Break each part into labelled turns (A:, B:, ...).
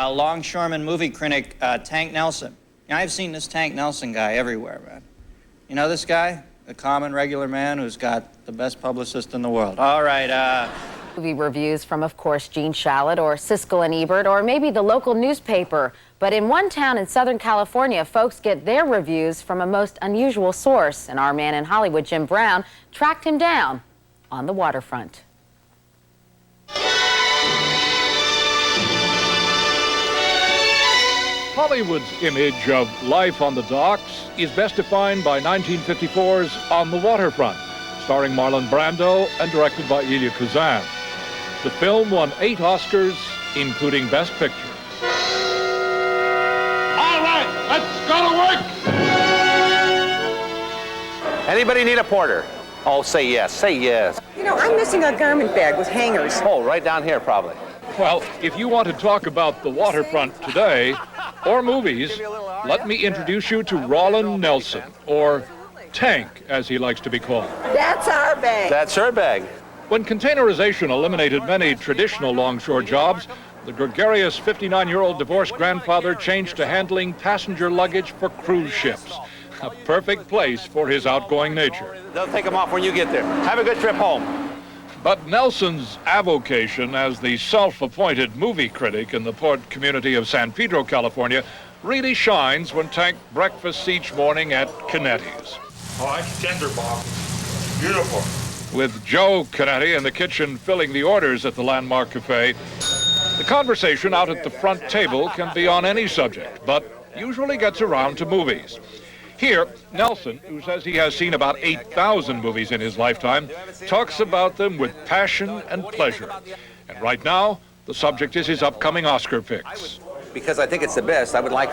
A: A longshoreman movie critic, Tank Nelson. I've seen this Tank Nelson guy everywhere, man. You know this guy? The common, regular man who's got the best publicist in the world. All right,
B: Movie reviews from, of course, Gene Shalit or Siskel and Ebert or maybe the local newspaper. But in one town in Southern California, folks get their reviews from a most unusual source. And our man in Hollywood, Jim Brown, tracked him down on the waterfront.
C: Hollywood's image of life on the docks is best defined by 1954's On the Waterfront, starring Marlon Brando and directed by Elia Kazan. The film won 8 Oscars, including Best Picture.
D: All right, let's go to work!
E: Anybody need a porter? Oh, say yes, say yes.
F: You know, I'm missing a garment bag with hangers.
E: Oh, right down here, probably.
C: Well, if you want to talk about the waterfront today, or movies, let me introduce you to Roland Nelson, or Tank, as he likes to be called.
F: That's our bag.
E: That's her bag.
C: When containerization eliminated many traditional longshore jobs, the gregarious 59-year-old divorced grandfather changed to handling passenger luggage for cruise ships. A perfect place for his outgoing nature.
E: They'll take them off when you get there. Have a good trip home.
C: But Nelson's avocation as the self-appointed movie critic in the port community of San Pedro, California, really shines when Tank breakfasts each morning at Canetti's.
D: Oh, that's tender, Bob. Beautiful.
C: With Joe Canetti in the kitchen filling the orders at the Landmark Cafe, the conversation out at the front table can be on any subject, but usually gets around to movies. Here, Nelson, who says he has seen about 8,000 movies in his lifetime, talks about them with passion and pleasure. And right now, the subject is his upcoming Oscar picks.
E: Because I think it's the best, I would like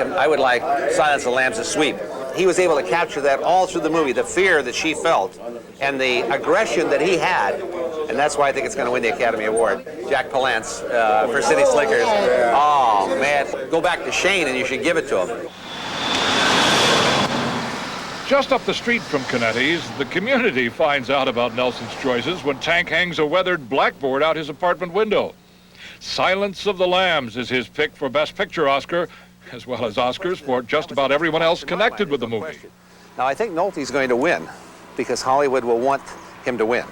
E: Silence of the Lambs to sweep. He was able to capture that all through the movie, the fear that she felt and the aggression that he had. And that's why I think it's going to win the Academy Award. Jack Palance for City Slickers. Oh, man. Go back to Shane and you should give it to him.
C: Just up the street from Canetti's, the community finds out about Nelson's choices when Tank hangs a weathered blackboard out his apartment window. Silence of the Lambs is his pick for Best Picture Oscar, as well as Oscars for just about everyone else connected with the movie.
E: Now, I think Nolte's going to win because Hollywood will want him to win.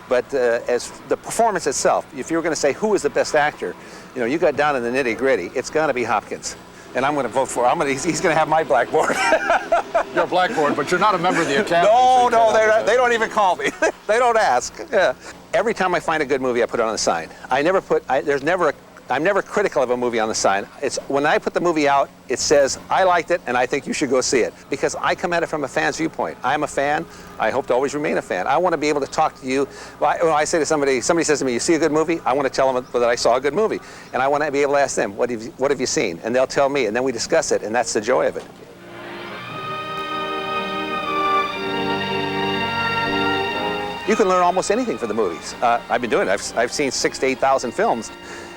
E: But as the performance itself, if you were going to say who is the best actor, you know, you got down in the nitty-gritty, it's going to be Hopkins. And I'm going to vote for him. He's going to have my blackboard.
G: Your blackboard, but you're not a member of the Academy.
E: No, they don't even call me. They don't ask. Yeah. Every time I find a good movie, I put it on the sign. I'm never critical of a movie on the sign. It's when I put the movie out, it says, I liked it and I think you should go see it. Because I come at it from a fan's viewpoint. I'm a fan. I hope to always remain a fan. I want to be able to talk to you. When I say to somebody says to me, you see a good movie? I want to tell them that I saw a good movie. And I want to be able to ask them, what have you seen? And they'll tell me, and then we discuss it, and that's the joy of it. You can learn almost anything from the movies. I've been doing it. I've seen 6,000 to 8,000 films.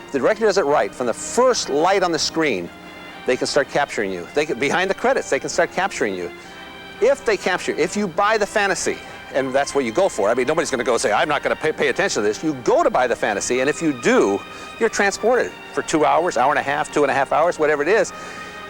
E: If the director does it right, from the first light on the screen, they can start capturing you. Behind the credits, they can start capturing you. If you buy the fantasy, and that's what you go for. I mean, nobody's going to go say, I'm not going to pay attention to this. You go to buy the fantasy, and if you do, you're transported for 2 hours, hour and a half, 2.5 hours, whatever it is.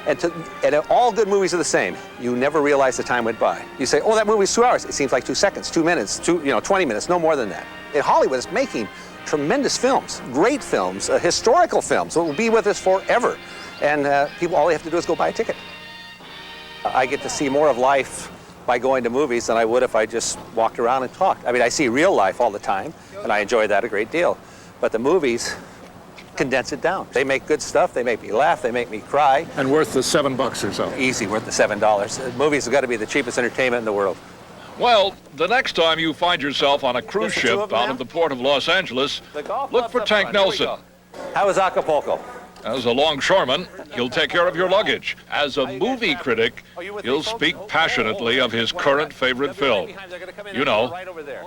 E: And all good movies are the same. You never realize the time went by. You say, oh, that movie's 2 hours. It seems like 2 seconds, 2 minutes, 20 minutes, no more than that. In Hollywood, it's making tremendous films, great films, historical films that will be with us forever. And people, all they have to do is go buy a ticket. I get to see more of life by going to movies than I would if I just walked around and talked. I mean, I see real life all the time, and I enjoy that a great deal. But the movies condense it down. They make good stuff, they make me laugh, they make me cry.
G: And worth the $7 or so.
E: Easy, worth the $7. Movies have got to be the cheapest entertainment in the world.
C: Well, the next time you find yourself on a cruise ship out of the port of Los Angeles, look for Tank Nelson.
E: How was Acapulco?
C: As a longshoreman, he'll take care of your luggage. As a movie critic, he'll speak passionately of his current favorite film. You know,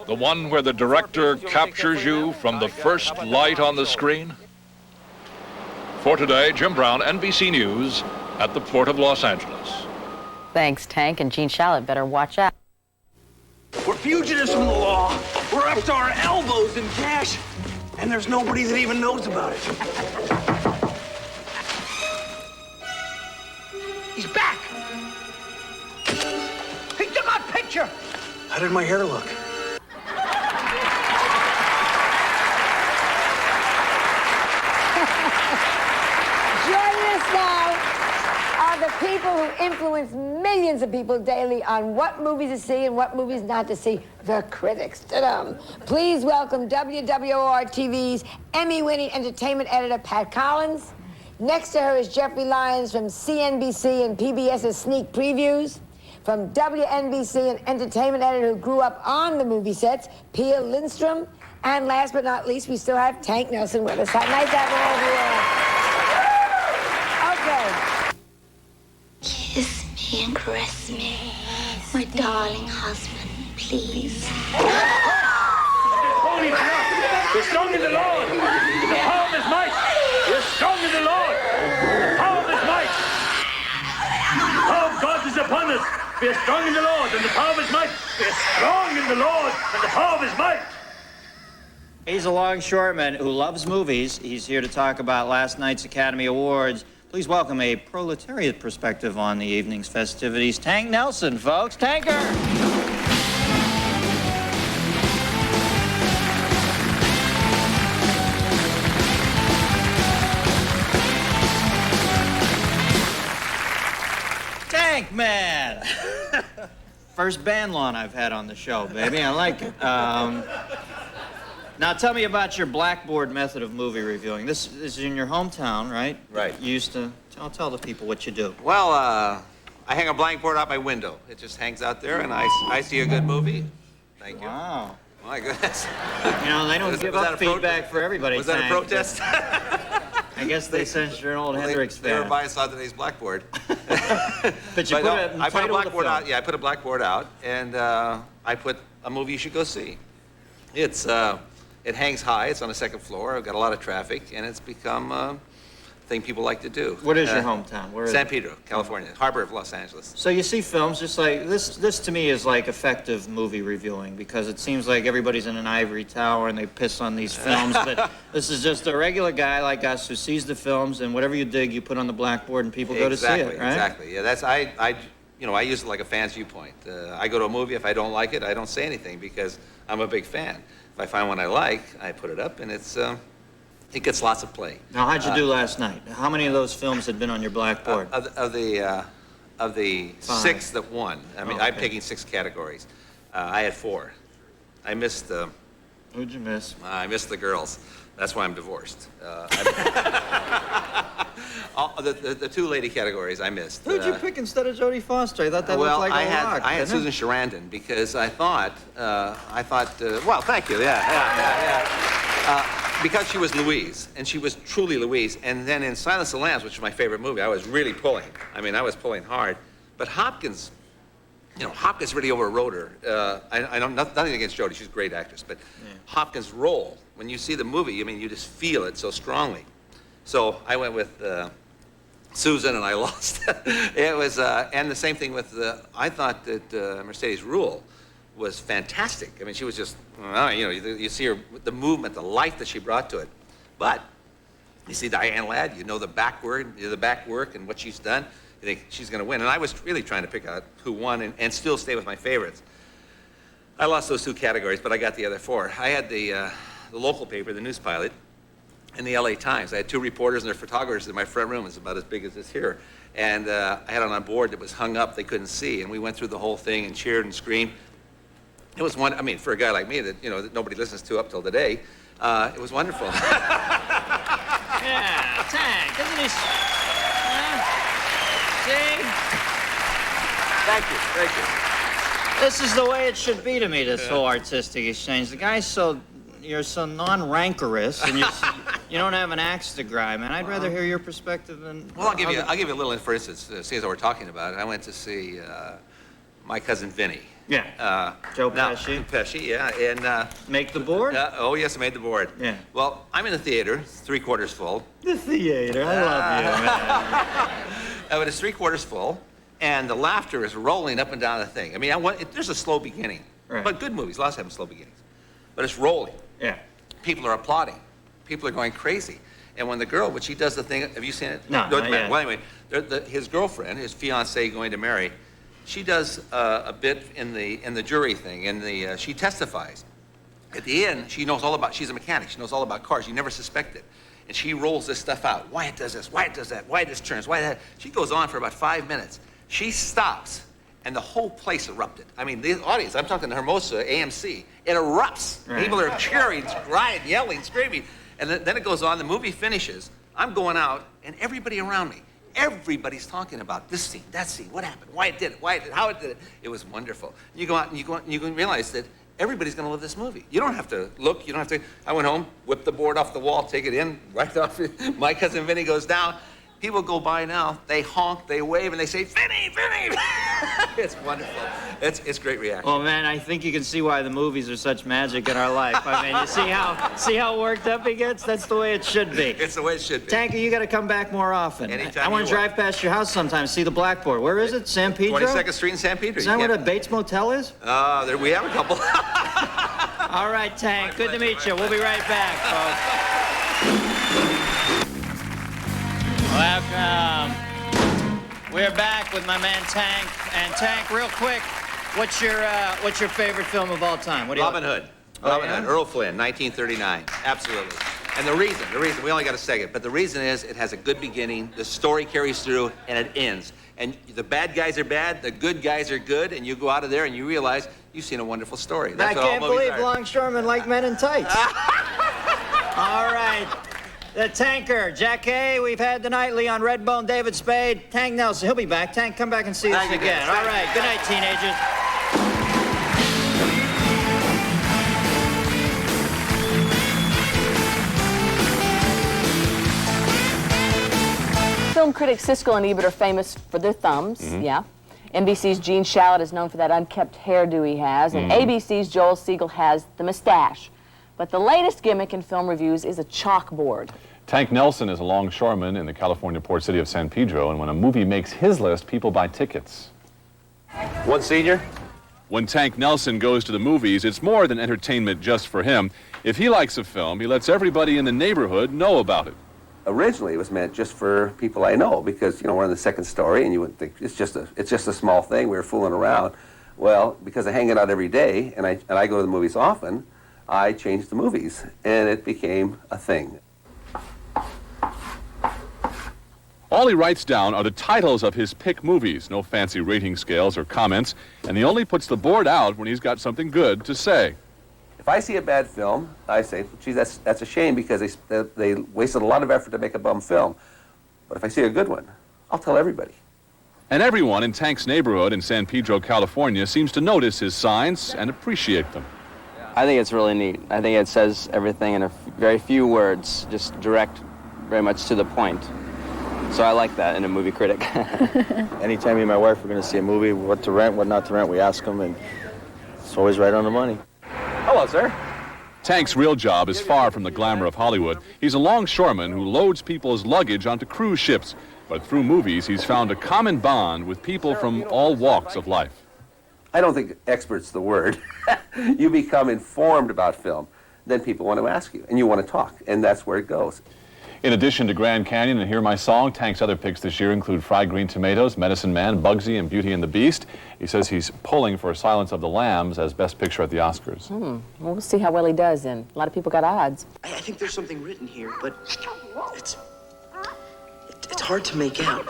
C: the one where the director captures you from the first light on the screen. For today, Jim Brown, NBC News, at the Port of Los Angeles.
B: Thanks, Tank, and Gene Shalit better watch out.
H: We're fugitives from the law. We're up to our elbows in cash, and there's nobody that even knows about it. He's back! He took our picture!
I: How did my hair look?
J: Joining us now are the people who influence millions of people daily on what movies to see and what movies not to see, the critics. Ta-dum. Please welcome WWOR-TV's Emmy-winning entertainment editor, Pat Collins. Next to her is Jeffrey Lyons from CNBC and PBS's Sneak Previews. From WNBC, an entertainment editor who grew up on the movie sets, Pia Lindstrom. And last but not least, we still have Tank Nelson with us. Nice to have all of you. Okay.
K: Kiss me and caress me, my darling husband, please.
D: Holy crap! We're strong in the Lord! The power of his might! We're strong in the Lord! The power of his might! The power of God is upon us! We're strong in the Lord and the power of his might! We're strong in the Lord and the power of his might!
A: He's a longshoreman who loves movies. He's here to talk about last night's Academy Awards. Please welcome a proletariat perspective on the evening's festivities, Tank Nelson, folks. Tanker! Tank Man! First band lawn I've had on the show, baby. I like it. Now, tell me about your blackboard method of movie reviewing. This is in your hometown, right?
E: Right.
A: You used to tell the people what you do.
E: Well, I hang a blackboard out my window. It just hangs out there, and I see a good movie. Thank you.
A: Wow.
E: My goodness.
A: You know, they don't give up feedback for everybody.
E: Was that a protest?
A: I guess they sensed you're an old Hendrix fan.
E: They were buying today's blackboard.
A: But you
E: I put a blackboard out. Yeah, I put a blackboard out, and I put a movie you should go see. It hangs high. It's on the second floor. I've got a lot of traffic, and it's become a thing people like to do.
A: What is your hometown? Where is
E: San
A: it?
E: Pedro, California, harbor of Los Angeles.
A: So you see films just like this. This to me is like effective movie reviewing because it seems like everybody's in an ivory tower and they piss on these films. But this is just a regular guy like us who sees the films, and whatever you dig, you put on the blackboard, and people go to see it. Right?
E: Exactly. Yeah, that's I use it like a fan's viewpoint. I go to a movie. If I don't like it, I don't say anything because I'm a big fan. If I find one I like, I put it up, and it gets lots of play.
A: Now, how'd you do last night? How many of those films had been on your blackboard?
E: Of the 6 that won, I mean, I'm taking 6 categories. I had 4. I missed.
A: Who'd you miss?
E: I missed the girls. That's why I'm divorced. The 2 lady categories I missed.
A: Who'd you pick instead of Jodie Foster? I thought that looked like a lock.
E: I had Susan Sarandon because I thought, well, thank you, yeah. Because she was Louise, and she was truly Louise. And then in Silence of the Lambs, which is my favorite movie, I was really pulling. I mean, I was pulling hard. But Hopkins, Hopkins really overrode her. I know nothing against Jodie, she's a great actress, but Hopkins' role, when you see the movie, I mean, you just feel it so strongly. So I went with Susan, and I lost. It was, and the same thing with, I thought that Mercedes Ruehl was fantastic. I mean, she was just, you see her, the movement, the life that she brought to it. But you see Diane Ladd, you know the back work and what she's done. You think she's going to win. And I was really trying to pick out who won and still stay with my favorites. I lost those 2 categories, but I got the other 4. I had the local paper, the News Pilot, and the LA Times. I had 2 reporters and their photographers in my front room. It's about as big as this here. And I had it on a board that was hung up, they couldn't see. And we went through the whole thing and cheered and screamed. It was one, I mean, for a guy like me that, that nobody listens to up till today, it was wonderful.
A: Yeah, Tank, isn't he? See?
E: Thank you.
A: This is the way it should be to me, this whole artistic exchange. The guy's you're so non-rancorous, and you don't have an axe to grind, man. I'd rather hear your perspective than...
E: Well, I'll give you a little, for instance, seeing as we're talking about it, I went to see My Cousin Vinny.
A: Yeah. Joe Pesci.
E: Pesci, yeah, and...
A: Make the board?
E: Oh, yes, I made the board.
A: Yeah.
E: Well, I'm in the theater, 3/4 full.
A: The theater, I love you, man.
E: But it's 3/4 full, and the laughter is rolling up and down the thing. I mean, there's a slow beginning.
A: Right.
E: But good movies, lots have slow beginnings. But it's rolling.
A: Yeah.
E: People are applauding. People are going crazy. And when the girl, when she does the thing, have you seen it?
A: No,
E: Doesn't
A: not
E: matter.
A: yet.
E: Well, anyway, his girlfriend, his fiancée going to marry, she does a bit in the jury thing, she testifies. At the end, she knows all about, she's a mechanic, she knows all about cars, you never suspect it. And she rolls this stuff out. Why it does this, why it does that, why this turns, why that. She goes on for about 5 minutes. She stops, and the whole place erupted. I mean, the audience, I'm talking to Hermosa, AMC, it erupts.
A: Right.
E: People are cheering, crying, yelling, screaming. And then it goes on, the movie finishes, I'm going out, and everybody around me, everybody's talking about this scene, that scene, what happened, why it did it, how it did it. It was wonderful. You go out and you can realize that everybody's gonna love this movie. You don't have to look, you don't have to, I went home, whipped the board off the wall, take it in, right off, my cousin Vinny goes down. People go by now, they honk, they wave, and they say, Vinny, Vinny! It's wonderful. It's great reaction.
A: Well, man, I think you can see why the movies are such magic in our life. I mean, you see how worked up he gets? That's the way it should be.
E: It's the way it should be.
A: Tanker, you got to come back more often.
E: Anytime
A: I want to
E: you
A: drive past your house sometime, see the blackboard. Where is it? San Pedro?
E: 22nd Street in San Pedro.
A: Is that where the Bates Motel is?
E: There we have a couple.
A: All right, Tank. Good to meet you. We'll be right back, folks. Welcome. We're back with my man Tank. And Tank, real quick, what's your favorite film of all time? What do you
E: Robin Hood.
A: Oh,
E: Robin
A: yeah?
E: Hood. Earl Flynn, 1939. Absolutely. And the reason, we only got a second, but the reason is it has a good beginning, the story carries through, and it ends. And the bad guys are bad, the good guys are good, and you go out of there and you realize you've seen a wonderful story. That's
A: I
E: what all
A: can't
E: movies
A: believe
E: are.
A: longshoremen like men in tights. All right. The Tanker, Jack Hay, we've had tonight, Leon Redbone, David Spade, Tank Nelson. He'll be back. Tank, come back and see us
E: Thank you,
A: again.
E: guys.
A: All right. Good night, teenagers.
L: Film critics Siskel and Ebert are famous for their thumbs, yeah. NBC's Gene Shalit is known for that unkempt hairdo he has, and ABC's Joel Siegel has the mustache. But the latest gimmick in film reviews is a chalkboard.
M: Tank Nelson is a longshoreman in the California port city of San Pedro, and when a movie makes his list, people buy tickets.
E: One senior?
M: When Tank Nelson goes to the movies, it's more than entertainment just for him. If he likes a film, he lets everybody in the neighborhood know about it.
E: Originally, it was meant just for people I know because, you know, we're in the second story and you wouldn't think it's just a small thing. We were fooling around. Well, because I hang it out every day and I go to the movies often, I changed the movies and it became a thing.
M: All he writes down are the titles of his pick movies, no fancy rating scales or comments, and he only puts the board out when he's got something good to say.
E: If I see a bad film, I say, gee, that's a shame because they wasted a lot of effort to make a bum film. But if I see a good one, I'll tell everybody.
M: And everyone in Tank's neighborhood in San Pedro, California, seems to notice his signs and appreciate them.
N: I think it's really neat. I think it says everything in very few words, just direct, very much to the point. So I like that in a movie critic.
O: Anytime me and my wife are going to see a movie, what to rent, what not to rent, we ask them, and it's always right on the money.
E: Hello, sir.
M: Tank's real job is far from the glamour of Hollywood. He's a longshoreman who loads people's luggage onto cruise ships. But through movies, he's found a common bond with people from all walks of life.
E: I don't think expert's the word. You become informed about film, then people want to ask you, and you want to talk, and that's where it goes.
M: In addition to Grand Canyon and Hear My Song, Tank's other picks this year include Fried Green Tomatoes, Medicine Man, Bugsy, and Beauty and the Beast. He says he's pulling for Silence of the Lambs as Best Picture at the Oscars.
L: Well, we'll see how well he does then. A lot of people got odds.
H: I think there's something written here, but it's hard to make out.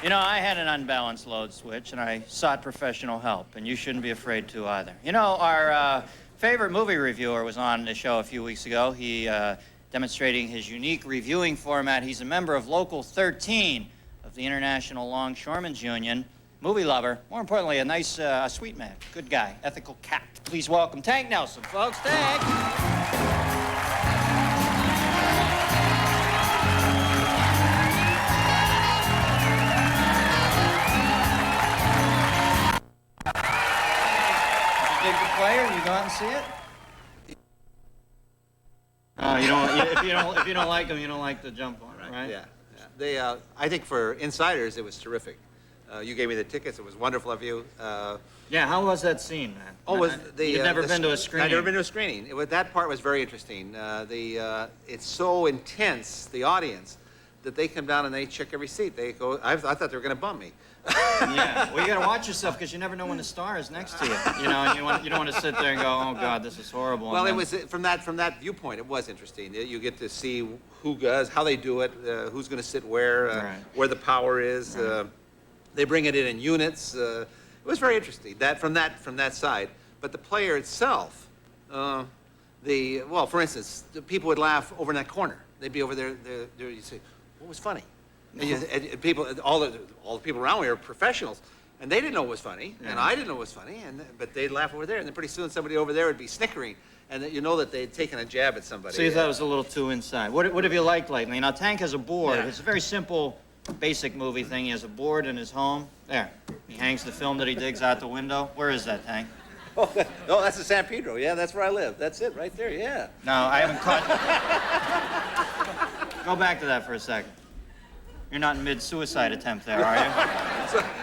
A: You know, I had an unbalanced load switch, and I sought professional help, and you shouldn't be afraid to either. You know, our favorite movie reviewer was on the show a few weeks ago. He demonstrating his unique reviewing format. He's a member of Local 13 of the International Longshoremen's Union. Movie lover. More importantly, a nice, sweet man. Good guy. Ethical cat. Please welcome Tank Nelson, folks. Tank! Dig the player? You go out and see it? if you don't like them, you don't like the jump on, right?
E: Yeah. I think for insiders, it was terrific. You gave me the tickets. It was wonderful of you.
A: Yeah, how was that scene, man? You'd never been to a screening?
E: I'd never been to a screening. That part was very interesting. It's so intense, the audience, that they come down and they check every seat. They go, I thought they were going to bump me.
A: Yeah, well, you got to watch yourself because you never know when the star is next to you. You know, and you don't want to sit there and go, oh God, this is horrible.
E: Well, it was from that viewpoint. It was interesting. You get to see who does, how they do it, who's going to sit where, where the power is. Right. They bring it in units. It was very interesting. From that side. But the player itself, well, for instance, the people would laugh over in that corner. They'd be over there. You say, what was funny? And people, all the people around me are professionals, and they didn't know what was funny, and I didn't know what was funny, but they'd laugh over there, and then pretty soon somebody over there would be snickering, and you know that they'd taken a jab at somebody.
A: So you thought it was a little too inside. What have you liked lately? Now, Tank has a board. Yeah. It's a very simple, basic movie thing. He has a board in his home. There. He hangs the film that he digs out the window. Where is that, Tank?
E: Oh, that's the San Pedro. Yeah, that's where I live. That's it, right there, yeah.
A: No, I haven't caught... Go back to that for a second. You're not in mid-suicide attempt there, are you?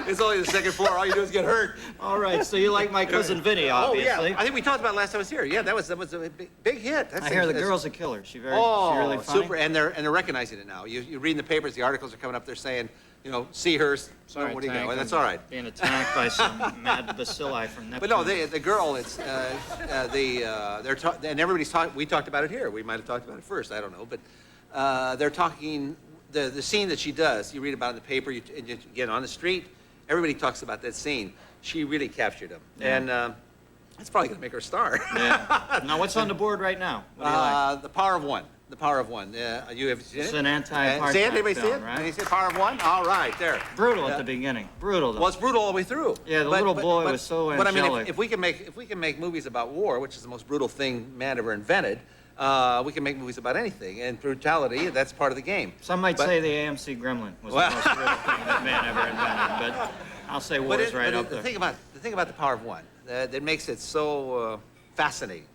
E: It's only the second floor. All you do is get hurt.
A: All right, so you like My Cousin Vinny, obviously.
E: Oh, yeah. I think we talked about it last time I was here. Yeah, that was a big hit.
A: I hear the girl's a killer. She really funny.
E: Super, and they're recognizing it now. You read in the papers, the articles are coming up. They're saying, see her.
A: Sorry,
E: what do you go? And that's all right.
A: Being attacked by some mad bacilli from Neptune.
E: But no, the girl. It's and everybody's talking. We talked about it here. We might have talked about it first. I don't know, but they're talking. The scene that she does, you read about it in the paper, you get on the street, everybody talks about that scene. She really captured him. Yeah. And it's probably going to make her a star.
A: Yeah. Now, what's on the board right now? What do you like?
E: The Power of One. The Power of One. You have seen it?
A: It's an anti-apartheid
E: See it? Anybody
A: film,
E: see it?
A: Right?
E: You see Power of One? All right, there.
A: Brutal at the beginning. Brutal, though.
E: Well, it's brutal all the way through.
A: Yeah, the little boy was so angelic.
E: But I mean, if we can make movies about war, which is the most brutal thing man ever invented, we can make movies about anything, and brutality, that's part of the game.
A: Some might say the AMC Gremlin was the most brutal thing that man ever invented, but I'll say war is right up there.
E: The thing about the Power of One that makes it so fascinating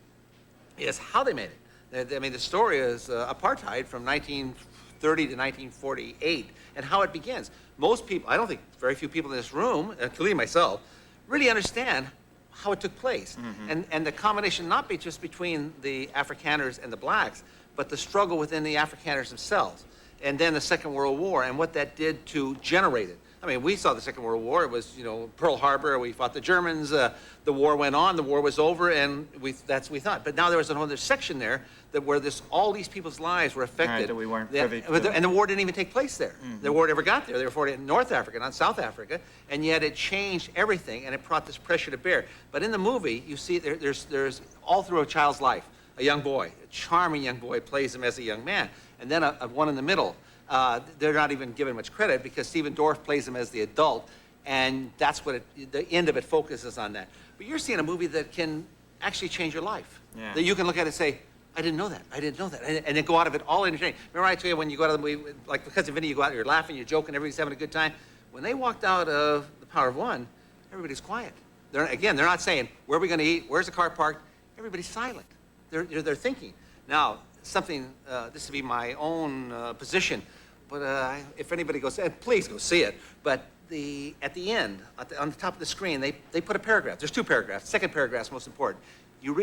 E: is how they made it. I mean, the story is apartheid from 1930 to 1948, and how it begins. Most people, I don't think very few people in this room, including myself, really understand how it took place. Mm-hmm. And the combination not be just between the Afrikaners and the blacks, but the struggle within the Afrikaners themselves. And then the Second World War and what that did to generate it. I mean, we saw the Second World War. It was, Pearl Harbor. We fought the Germans. The war went on. The war was over, and that's what we thought. But now there was another section there where all these people's lives were affected.
A: Right, that we weren't privy to.
E: And the war didn't even take place there. Mm-hmm. The war never got there. They were fought in North Africa, not South Africa, and yet it changed everything, and it brought this pressure to bear. But in the movie, you see there's all through a child's life, a young boy, a charming young boy plays him as a young man, and then a one in the middle. They're not even given much credit because Stephen Dorff plays him as the adult, and that's what the end of it focuses on that. But you're seeing a movie that can actually change your life. Yeah. That you can look at it and say, I didn't know that, I didn't know that, and then go out of it all entertained. Remember I told you when you go out of the movie, like because of Vinny, you go out, you're laughing, you're joking, everybody's having a good time. When they walked out of The Power of One, everybody's quiet. They're not saying, where are we going to eat, where's the car parked? Everybody's silent. They're thinking. Now, this would be my own position, but if anybody goes, please go see it. But at the end, on the top of the screen, they put a paragraph. There's two paragraphs. The second paragraph's most important.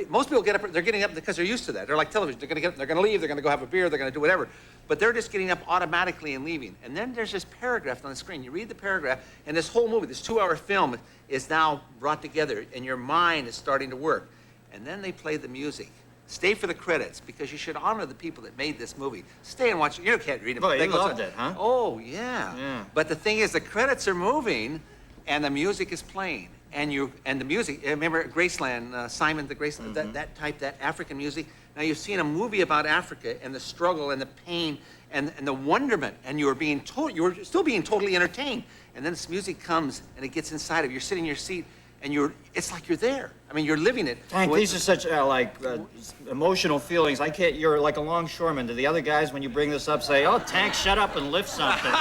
E: Most people get up, they're getting up because they're used to that. They're like television. They're going to get up, they're going to leave, they're going to go have a beer, they're going to do whatever. But they're just getting up automatically and leaving. And then there's this paragraph on the screen. You read the paragraph, and this whole movie, this 2-hour film, is now brought together, and your mind is starting to work. And then they play the music. Stay for the credits, because you should honor the people that made this movie. Stay and watch it. You can't read it.
A: Oh, you loved it, huh?
E: Oh, yeah. But the thing is, the credits are moving, and the music is playing. And the music, remember Graceland, Simon the Graceland, that African music. Now you've seen a movie about Africa and the struggle and the pain and the wonderment, and you were still being totally entertained. And then this music comes and it gets inside of you. You're sitting in your seat, and it's like you're there. I mean, you're living it.
A: Tank, these are such emotional feelings. You're like a longshoreman. Do the other guys, when you bring this up, say, "Oh, Tank, shut up and lift something"?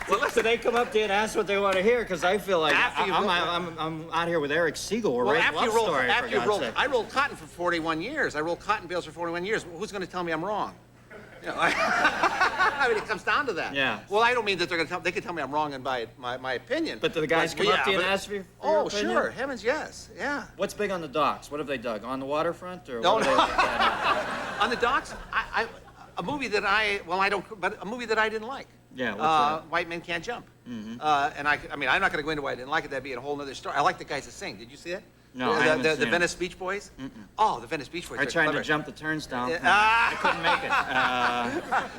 A: Well, listen, they come up to you and ask what they want to hear, because I feel like I'm out here with Eric Siegel. We're right love story, for God's sake.
E: I rolled cotton for 41 years. I rolled cotton bales for 41 years. Who's going to tell me I'm wrong? You know, I mean, it comes down to that.
A: Yeah.
E: Well, I don't mean that they're going to tell. They can tell me I'm wrong in my opinion.
A: But do the guys come up to you and ask for your
E: Oh,
A: opinion?
E: sure. Heavens, yes. Yeah.
A: What's big on the docks? What have they dug? On the waterfront? Or
E: No,
A: what
E: no.
A: are they
E: On the docks, a movie that but a movie that I didn't like.
A: Yeah, what's that?
E: White Men Can't Jump.
A: Mm-hmm.
E: And I mean, I'm not going to go into why I didn't like it. That'd be a whole other story. I like the guys that sing. Did you see it?
A: No, I haven't seen
E: the
A: it.
E: Venice Beach Boys?
A: Mm-mm.
E: Oh, the Venice Beach Boys.
A: I
E: are
A: tried
E: clever.
A: to jump the turnstile. I couldn't make it.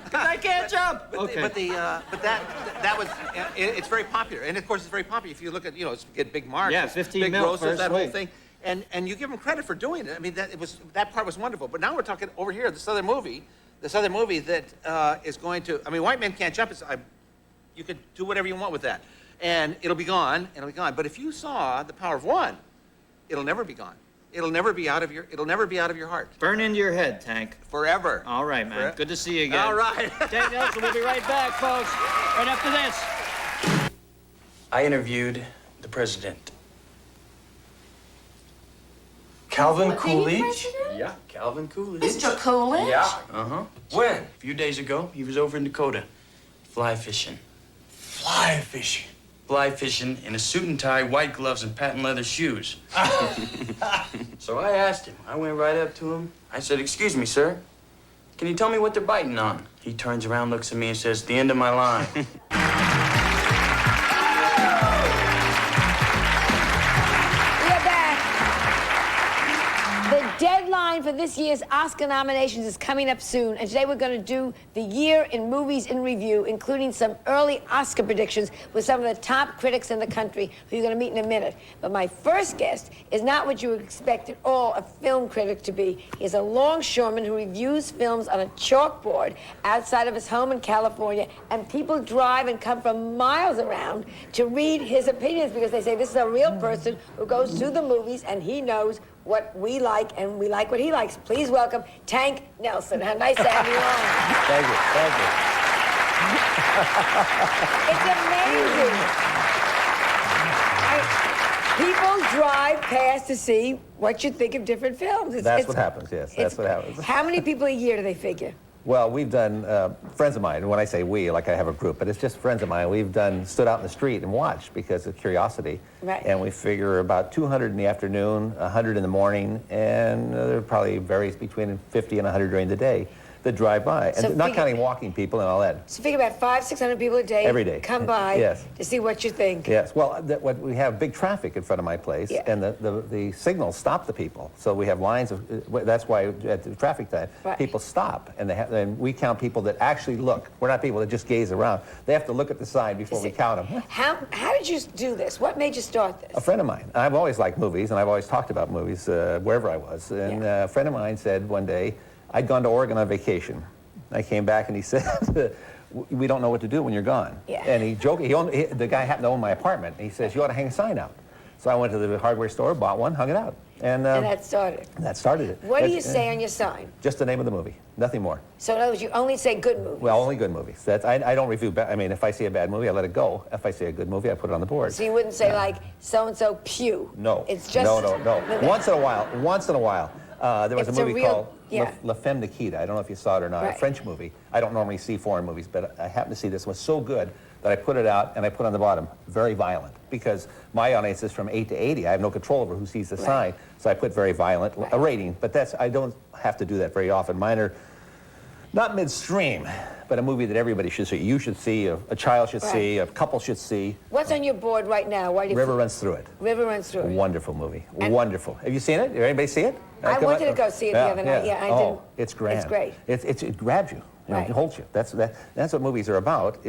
A: Because I can't jump. Okay.
E: But that was, it's very popular. And of course, it's very popular. If you look at, it's get big marks.
A: Yeah, 15
E: big
A: mil
E: grosses,
A: first
E: that whole
A: week.
E: thing. And you give them credit for doing it. I mean, that part was wonderful. But now we're talking over here, this other movie that is going to, I mean, White Men Can't Jump is, you could do whatever you want with that. And it'll be gone, But if you saw The Power of One, it'll never be gone. It'll never be out of your heart.
A: Burn into your head, Tank.
E: Forever.
A: All right, man. Good to see you again.
E: All right.
A: Tank Nelson, we'll be right back, folks. Right after this.
P: I interviewed the president. Calvin Coolidge? Yeah, Calvin Coolidge.
Q: Mr. Coolidge?
P: Yeah. Uh-huh. When? A few days ago, he was over in Dakota, fly fishing.
Q: Fly fishing.
P: Fly fishing in a suit and tie, white gloves, and patent leather shoes. So I asked him. I went right up to him. I said, "Excuse me, sir. Can you tell me what they're biting on?" He turns around, looks at me, and says, "The end of my line."
J: We're back. The deadline for this year's Oscar nominations is coming up soon, and today we're going to do the year in movies in review, including some early Oscar predictions with some of the top critics in the country who you're going to meet in a minute. But my first guest is not what you would expect at all a film critic to be. He's a longshoreman who reviews films on a chalkboard outside of his home in California, and people drive and come from miles around to read his opinions because they say this is a real person who goes to the movies and he knows what we like, and we like what he likes. Please welcome Tank Nelson. How nice to have you on.
E: Thank you.
J: It's amazing. People drive past to see what you think of different films.
E: That's what happens, yes. That's what happens.
J: How many people a year do they figure?
E: Well, we've done, friends of mine, and when I say we, like I have a group, but it's just friends of mine, we've stood out in the street and watched because of curiosity.
J: Right.
E: And we figure about 200 in the afternoon, 100 in the morning, and there probably varies between 50 and 100 during the day that drive by. And
J: So
E: not counting walking people and all that.
J: So figure about 500-600 people a day
E: Every day.
J: come by
E: Yes.
J: to see what you think.
E: Yes, well, what we have big traffic in front of my place,
J: Yeah.
E: and the signals stop the people. So we have lines of, that's why at the traffic time,
J: Right.
E: people stop, and we count people that actually look. We're not people that just gaze around. They have to look at the sign before we count them.
J: How did you do this? What made you start this?
E: A friend of mine, I've always liked movies, and I've always talked about movies wherever I was, and a friend of mine said one day, I'd gone to Oregon on vacation. I came back and he said, "We don't know what to do when you're gone."
J: Yeah.
E: And he joked. The guy happened to own my apartment. And he says, "You ought to hang a sign out." So I went to the hardware store, bought one, hung it out, and
J: that started.
E: That started it.
J: What do you say on your sign?
E: Just the name of the movie, nothing more.
J: So in other words, you only say good movies.
E: Well, only good movies. I don't review. I mean, if I see a bad movie, I let it go. If I see a good movie, I put it on the board.
J: So you wouldn't say like so and so pew.
E: No.
J: It's just
E: no. Once in a while. There was
J: It's
E: a
J: a
E: movie
J: real-
E: called
J: yeah.
E: La Femme Nikita. I don't know if you saw it or not.
J: Right.
E: A French movie. I don't normally see foreign movies, but I happened to see this one. It was so good that I put it out and I put on the bottom, very violent, because my audience is from 8 to 80. I have no control over who sees the sign, so I put very violent, a rating. But I don't have to do that very often. Mine are not midstream, but a movie that everybody should see. You should see, a child should see, a couple should see.
J: What's on your board right now? Why do you
E: River Runs Through It.
J: River Runs Through It.
E: Wonderful movie. Wonderful. Have you seen it? Did anybody see it?
J: I wanted to go see it the other night. Yeah, I didn't.
E: It's grand.
J: It's great.
E: It grabs you.
J: Right.
E: It holds you. That's what movies are about.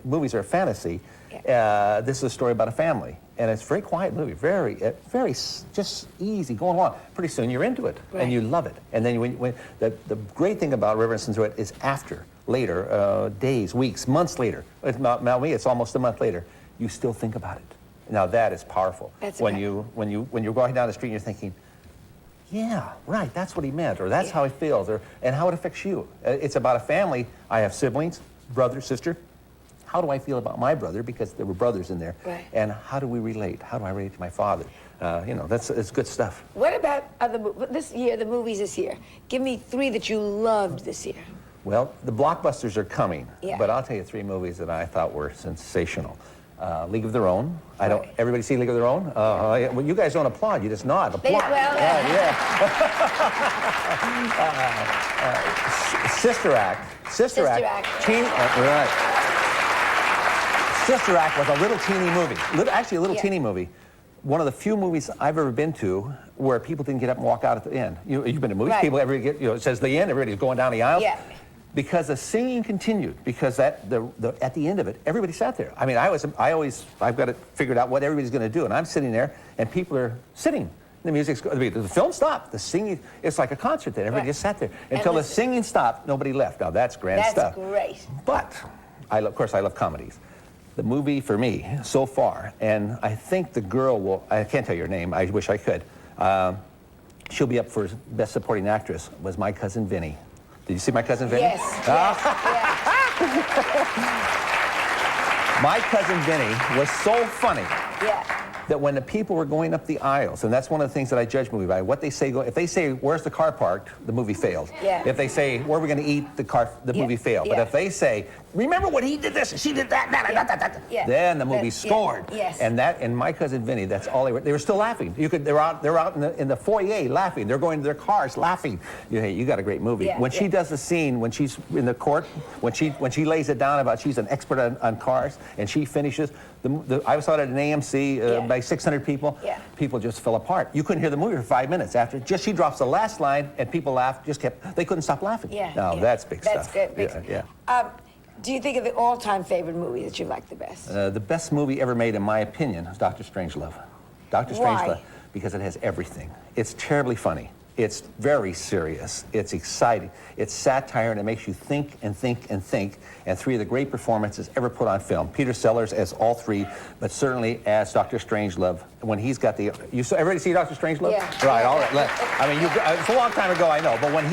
E: Movies are a fantasy. This is a story about a family, and it's a very quiet movie. Very just easy, going along. Pretty soon you're into it, and you love it. And then when the great thing about River Runs Through It is later, days, weeks, months later. Not me. It's almost a month later. You still think about it. Now that is powerful.
J: That's
E: when you're going down the street and you're thinking, yeah, right, that's what he meant, or that's how he feels, and how it affects you. It's about a family. I have siblings, brother, sister. how do I feel about my brother, because there were brothers in there,
J: right.
E: and how do we relate? How do I relate to my father? You know, it's good stuff.
J: What about this year, the movies this year? Give me 3 that you loved this year.
E: Well, the blockbusters are coming,
J: yeah.
E: but I'll tell you 3 movies that I thought were sensational. League of Their Own. I don't. Everybody see League of Their Own? Yeah. Well, you guys don't applaud. You just nod. Applaud. Yeah. Sister Act. Sister Act. Right. Sister Act was a little teeny movie. Actually, a little teeny movie. One of the few movies I've ever been to where people didn't get up and walk out at the end. You've been to movies. People it says the end. Everybody's going down the aisle.
J: Yeah.
E: Because the singing continued, because at the end of it, everybody sat there. I mean, I've got it figured out what everybody's going to do, and I'm sitting there, and people are sitting. The film stopped. The singing, it's like a concert then. Everybody just sat there until the singing stopped. Nobody left. Now that's grand stuff.
J: That's great.
E: But of course, I love comedies. The movie for me so far, and I think the girl will. I can't tell your name. I wish I could. She'll be up for Best Supporting Actress. Was My Cousin Vinny. Did you see My Cousin Vinny?
J: Yes.
E: My Cousin Vinny was so funny that when the people were going up the aisles, and that's one of the things that I judge movie by, what they say, if they say, where's the car parked, the movie failed.
J: Yeah.
E: If they say, where are we going to eat, the movie failed. But if they say, remember when he did this and she did that, then the movie scored.
J: Yes.
E: And My Cousin Vinny, that's all they were still laughing. They're out in the foyer laughing. They're going to their cars laughing. You got a great movie. When she does the scene, when she's in the court, when she lays it down about she's an expert on cars, and she finishes, I saw it at an AMC by 600 people. People just fell apart. You couldn't hear the movie for 5 minutes after. Just she drops the last line, and people laughed. They couldn't stop laughing. That's big stuff.
J: That's good. Do you think of the all-time favorite movie that you like the best?
E: The best movie ever made, in my opinion, is Dr. Strangelove. Dr. Strangelove, because it has everything. It's terribly funny. It's very serious. It's exciting. It's satire, and it makes you think and think and think. And 3 of the great performances ever put on film. Peter Sellers as all 3, but certainly as Dr. Strangelove. When he's got everybody see Dr. Strangelove?
J: Yeah.
E: Right. All right. I mean, it's a long time ago, I know. But when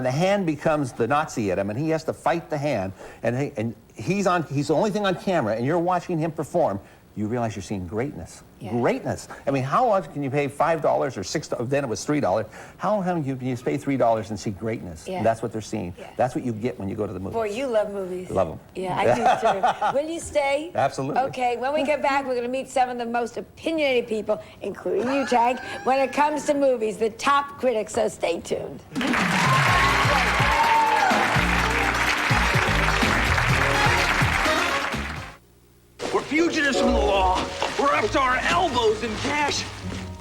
E: the hand becomes the Nazi at him, and he has to fight the hand, and he's the only thing on camera, and you're watching him perform, you realize you're seeing greatness. Greatness. I mean, how much can you pay $5 or $6? Then it was $3. How can you pay $3 and see greatness? And that's what they're seeing. That's what you get when you go to the movies.
J: Boy, you love movies.
E: Love them.
J: Yeah, I do too. Will you stay?
E: Absolutely.
J: Okay, when we get back, we're going to meet some of the most opinionated people, including you, Tank, when it comes to movies, the top critics, so stay tuned.
Q: We're fugitives from the law. We're up to our elbows in cash.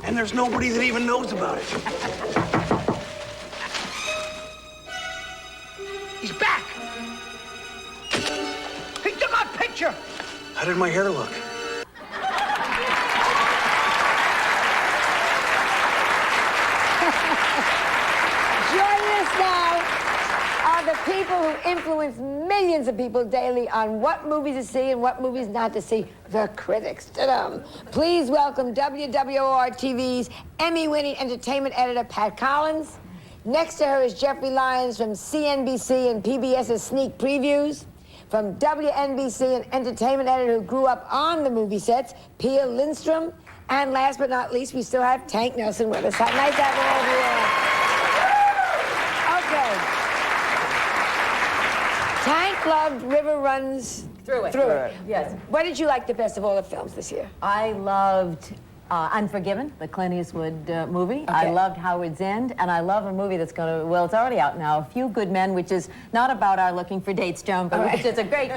Q: And there's nobody that even knows about it. He's back! He took our picture!
I: How did my hair look?
J: Joining us now are the people who influence millions of people daily on what movies to see and what movies not to see, the critics. Ta-dum. Please welcome WWOR-TV's Emmy-winning entertainment editor, Pat Collins. Next to her is Jeffrey Lyons from CNBC and PBS's Sneak Previews. From WNBC, an entertainment editor who grew up on the movie sets, Pia Lindstrom. And last but not least, we still have Tank Nelson with us. Nice to have you all. Okay. Tank loved River Runs
B: Through It. Yes.
J: What did you like the best of all the films this year?
B: I loved Unforgiven, the Clint Eastwood movie. I loved Howard's End, and I love a movie that's going to, well, it's already out now, A Few Good Men, which is not about our looking for dates, Joan, but which is a great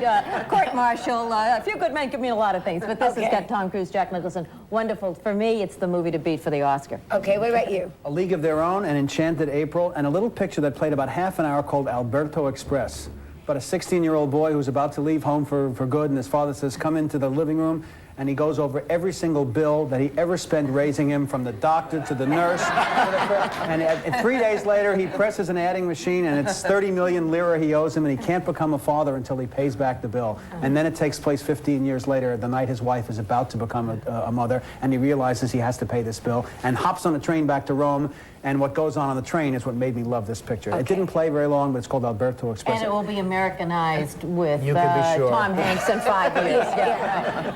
B: court-martial. A Few Good Men could mean a lot of things, but this has got Tom Cruise, Jack Nicholson. Wonderful. For me, it's the movie to beat for the Oscar.
J: Okay, what about you?
R: A League of Their Own, An Enchanted April, and a little picture that played about half an hour called Alberto Express. About a 16-year-old boy who's about to leave home for good, and his father says, come into the living room, and he goes over every single bill that he ever spent raising him, from the doctor to the nurse. And 3 days later, he presses an adding machine, and it's 30 million lira he owes him, and he can't become a father until he pays back the bill. And then it takes place 15 years later, the night his wife is about to become a mother, and he realizes he has to pay this bill, and hops on a train back to Rome, and what goes on the train is what made me love this picture.
B: Okay.
R: It didn't play very long, but it's called Alberto Express.
B: And it will be Americanized with
R: You can be sure.
B: Tom Hanks in 5 years.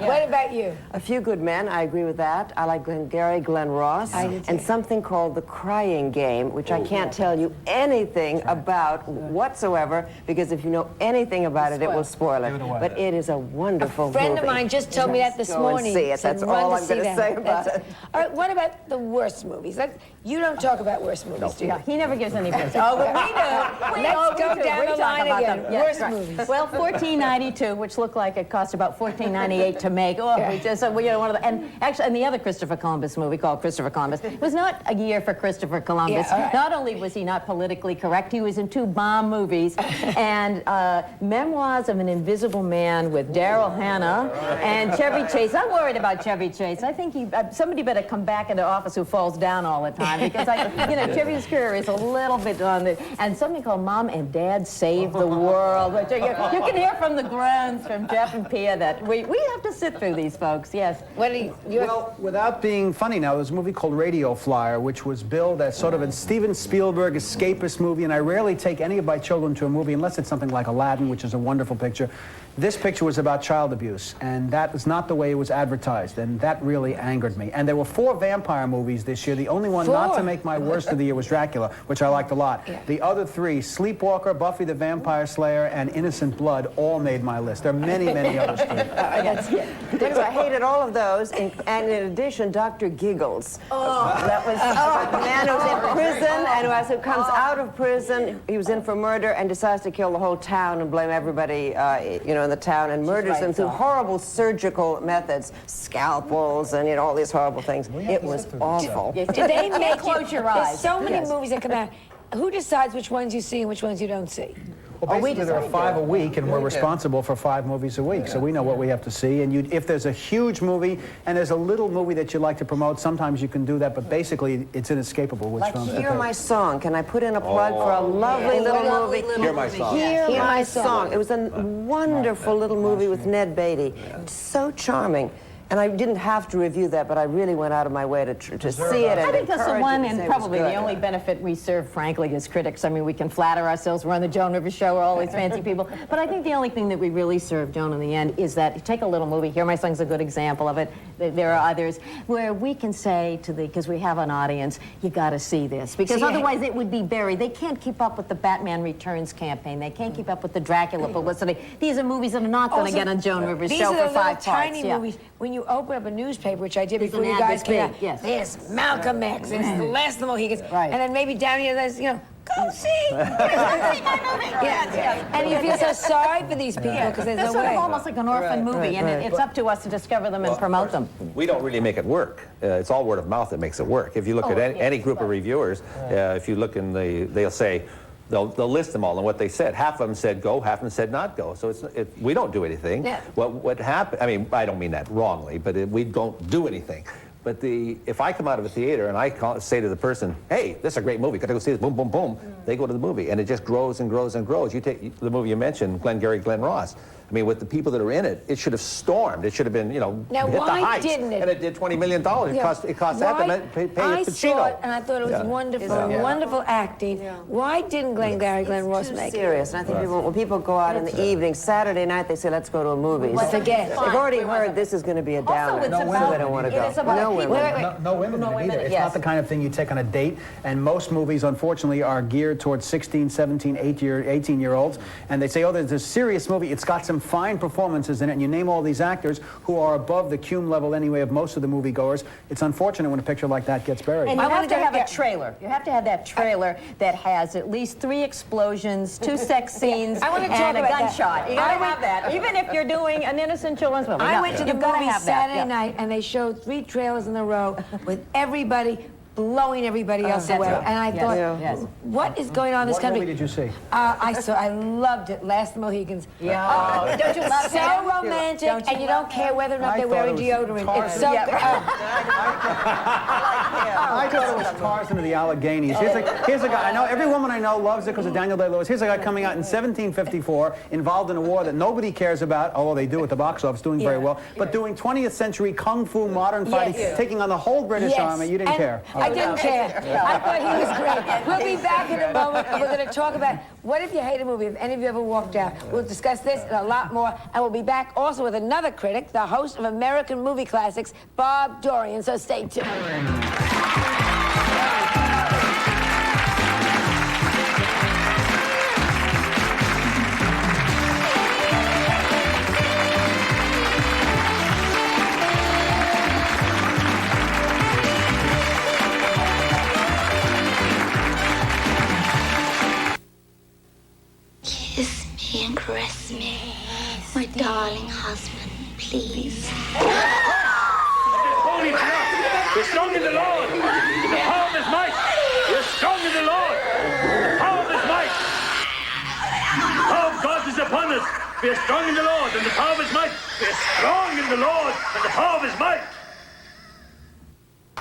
J: What about you?
F: A Few Good Men, I agree with that. I like Glengarry Glen Ross.
J: I do too.
F: And something called The Crying Game, which I can't tell you anything about whatsoever, because if you know anything about it, it will spoil it. But it is a wonderful movie.
J: A friend of mine just told me that this
F: Go
J: morning.
F: And see it.
J: Said,
F: That's
J: "Run
F: all
J: to
F: I'm
J: see
F: going to
J: that."
F: say about
J: That's
F: it.
J: All right, what about the worst movies? You don't talk about worst movies, do you?
B: No, he never gives any picks.
J: Oh, but we do. Let's go down the line again. Worst movies.
B: Well, $14.92, which looked like it cost about $14.98 to make. Oh, we just one of the, and actually, and the other Christopher Columbus movie called Christopher Columbus. It was not a year for Christopher Columbus.
J: Yeah, all right.
B: Not only was he not politically correct, he was in 2 bomb movies and Memoirs of an Invisible Man with Daryl Hannah and Chevy Chase. I'm worried about Chevy Chase. I think somebody better come back into office who falls down all the time, because Chevy's career is a little bit on the, and something called Mom and Dad Save the World, which you can hear from the groans from Jeff and Pia that we have to sit through these folks. Yes.
R: Well, without being funny now, there's a movie called Radio Flyer, which was billed as sort of a Steven Spielberg escapist movie, and I rarely take any of my children to a movie unless it's something like Aladdin, which is a wonderful picture. This picture was about child abuse, and that was not the way it was advertised, and that really angered me. And there were 4 vampire movies this year. The only one not to make my worst of the year was Dracula, which I liked a lot.
J: Yeah.
R: The other 3, Sleepwalker, Buffy the Vampire Slayer, and Innocent Blood, all made my list. There are many, many others too.
F: Because I hated all of those, and in addition, Dr. Giggles. That was a man who was in prison, and who comes out of prison. He was in for murder and decides to kill the whole town and blame everybody, in the town, and murders them through horrible surgical methods, scalpels, and all these horrible things. It was awful.
J: Did they make
B: Close your eyes.
J: There's so many movies that come out. Who decides which ones you see and which ones you don't see?
R: Well, basically, there are 5 a week, and we're responsible for 5 movies a week, so we know what we have to see. And if there's a huge movie and there's a little movie that you'd like to promote, sometimes you can do that, but basically, it's inescapable which films to
F: Hear
R: pick.
F: My Song. Can I put in a plug for a lovely little movie?
E: Hear My Song.
F: Hear My Song. It was a wonderful little movie with Ned Beatty. So charming. And I didn't have to review that, but I really went out of my way to see it. And
B: I think that's the
F: encourage
B: one
F: it
B: and
F: say it was
B: probably
F: good.
B: the only benefit we serve, frankly, as critics. I mean, we can flatter ourselves. We're on the Joan Rivers Show. We're all these fancy people. But I think the only thing that we really serve, Joan, in the end, is that take a little movie. Hear My Song's a good example of it. There are others where we can say to because we have an audience, you got to see this. Because otherwise it would be buried. They can't keep up with the Batman Returns campaign. They can't keep up with the Dracula publicity. These are movies that are not going to get on Joan Rivers Show for 5 parts.
J: These are the little tiny movies. When you open up a newspaper, which I did before you guys came out, there's Malcolm X, there's The Last of the Mohicans, and then maybe down here there's, go see my movie. And you feel so sorry for these people because there's
B: They're
J: no
B: sort
J: way.
B: of almost like an orphan movie, and it's up to us to discover them and promote them.
E: We don't really make it work. It's all word of mouth that makes it work. If you look at any group of reviewers, if you look in they'll say, they'll list them all and what they said. Half of them said go, half of them said not go. So we don't do anything.
J: Yeah.
E: What happened, I mean, I don't mean that wrongly, but we don't do anything. But if I come out of a theater and I say to the person, hey, this is a great movie, gotta go see this, boom, boom, boom, they go to the movie, and it just grows and grows and grows. You take the movie you mentioned, Glengarry Glen Ross. I mean, with the people that are in it, it should have stormed. It should have been,
J: Now,
E: hit the
J: why
E: heights.
J: didn't it?
E: And it did $20 million. It cost that to pay
J: I
E: Pacino.
J: saw it, and I thought it was wonderful, wonderul acting. Why didn't Glengarry Glen Ross make it?
F: Serious, and I think when people go out in the evening, Saturday night, they say, let's go to a movie.
J: Well, forget.
F: They've already heard this is going to be a downer,
B: it's
F: so
B: about-
F: they don't want to go.
B: it is about
F: No
B: people-
F: women.
R: No women in it either. It's not the kind of thing you take on a date, and most movies, unfortunately, are geared towards 16, 17, 18-year-olds, and they say, oh, there's a serious movie. It's got some fine performances in it, and you name all these actors who are above the cume level anyway of most of the moviegoers. It's unfortunate when a picture like that gets buried.
B: And you have to have a trailer. You have to have that trailer that has at least 3 explosions, 2 sex scenes, and a gunshot. You gotta have that, even if you're doing an innocent children's movie.
J: I went to the
B: You've gotta
J: movie
B: have that.
J: Saturday night, and they showed 3 trailers in a row with everybody blowing everybody else away. And I thought, what is going on in this country?
R: What movie did you see?
J: I loved it, Last of the Mohicans.
B: Yeah. Don't you love
J: so
B: him?
J: romantic, and you don't care whether or not they're wearing deodorant. It's so good.
R: I thought it was Tarzan of the Alleghenies. Here's a guy, I know every woman I know loves it because of Daniel Day-Lewis. Here's a guy coming out in 1754, involved in a war that nobody cares about, although they do at the box office, doing very well, but doing 20th century kung fu modern fighting, taking on the whole British army. You didn't care.
J: I didn't care. I thought he was great. We'll be back in a moment, and we're going to talk about what if you hate a movie, if any of you ever walked out. We'll discuss this and a lot more, and we'll be back also with another critic, the host of American Movie Classics, Bob Dorian, so stay tuned.
K: Kiss me and caress me, my darling husband, please.
D: Holy enough. We're strong in the Lord. The power of his might. We're strong in the Lord. The power of his might. The power of God is upon us. We're strong in the Lord and the power of his might. We're strong in the Lord and the power of his might.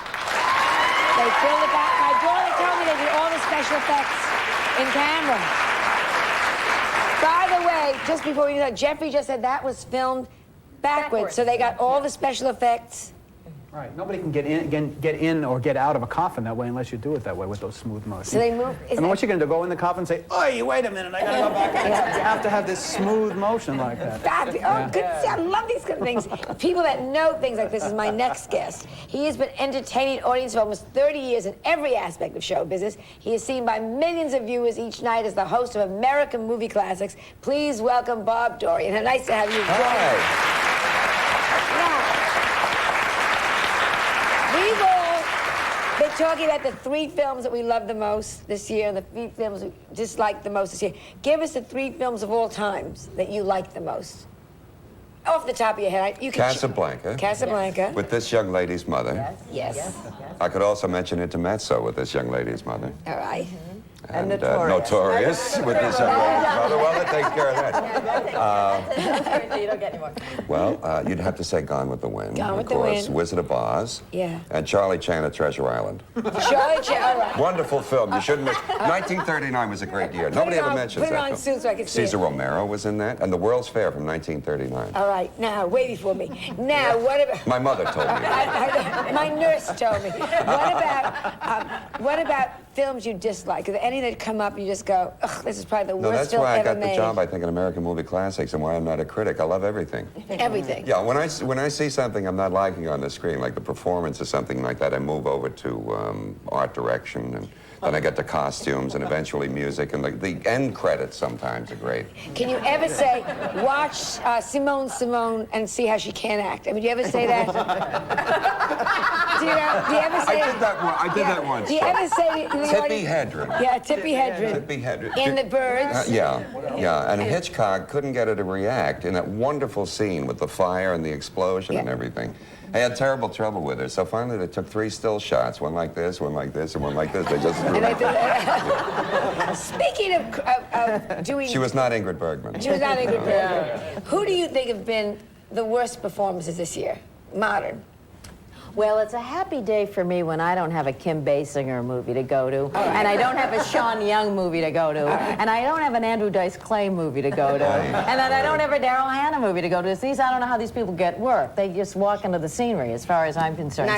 J: They filled it out. My daughter told me they did all the special effects in camera. By the way, just before we do that, Jeffrey just said that was filmed backwards. So they got all the special effects.
R: Right. Nobody can get in or get out of a coffin that way unless you do it that way with those smooth motions.
J: So they move.
R: I mean, what you're going to do? Go in the coffin and say, "Oi, wait a minute! I got to go back." You have to have this smooth motion like that.
J: Good. See, I love these kind of things. People that know things like this is my next guest. He has been entertaining an audience for almost 30 years in every aspect of show business. He is seen by millions of viewers each night as the host of American Movie Classics. Please welcome Bob Dorian. Nice to have you.
S: Hi.
J: We've all been talking about the 3 films that we love the most this year and the 3 films we dislike the most this year. Give us the 3 films of all times that you like the most. Off the top of your head, you can
S: Casablanca.
J: Casablanca.
S: With this young lady's mother.
J: Yes.
S: I could also mention Intermezzo with this young lady's mother.
J: All right.
S: And Notorious with this young lady's mother. Well, that takes care of that.
L: You don't get any more.
S: Well, you'd have to say Gone with the Wind.
J: Gone with
S: of
J: the
S: course.
J: Wind.
S: Wizard of Oz.
J: Yeah.
S: And Charlie Chan at Treasure Island.
J: Charlie Chan, all right.
S: Wonderful film. You shouldn't miss. 1939 was a great year. Nobody ever mentions that.
J: Put it on soon so I can see
S: Cesar
J: it.
S: Romero was in that, and The World's Fair from 1939.
J: All right, now, wait before me. Now, what about...
S: My mother told me.
J: My nurse told me. What about films you dislike? Are there any that come up and you just go, ugh, this is probably the
S: No,
J: worst
S: that's
J: film
S: why I
J: ever
S: got
J: made?
S: the job, I think, in American Movie Classics, and why I'm not a critic. I love everything.
J: Everything.
S: Yeah, when I see something I'm not liking on the screen, like the performance or something like that, I move over to art direction, and then I get to costumes and eventually music, and the end credits sometimes are great.
J: Can you ever say, watch Simone and see how she can act? I mean, do you ever say that? do you ever say
S: I did that once.
J: Do you ever say to the
S: Tippi
J: audience-
S: Hedren.
J: Yeah, Tippi Hedren.
S: Tippi Hedren.
J: In The Birds.
S: Yeah. And Hitchcock couldn't get her to react in that wonderful scene with the fire and the explosion and everything. I had terrible trouble with her, so finally they took 3 still shots, one like this, one like this, and one like this. They just threw it.
J: Speaking of doing...
S: She was not Ingrid Bergman.
J: She was not Ingrid Bergman. Who do you think have been the worst performances this year? Modern.
B: Well, it's a happy day for me when I don't have a Kim Basinger movie to go to, and I don't have a Sean Young movie to go to, and I don't have an Andrew Dice Clay movie to go to, and then I don't have a Daryl Hannah movie to go to. I don't know how these people get work. They just walk into the scenery, as far as I'm concerned.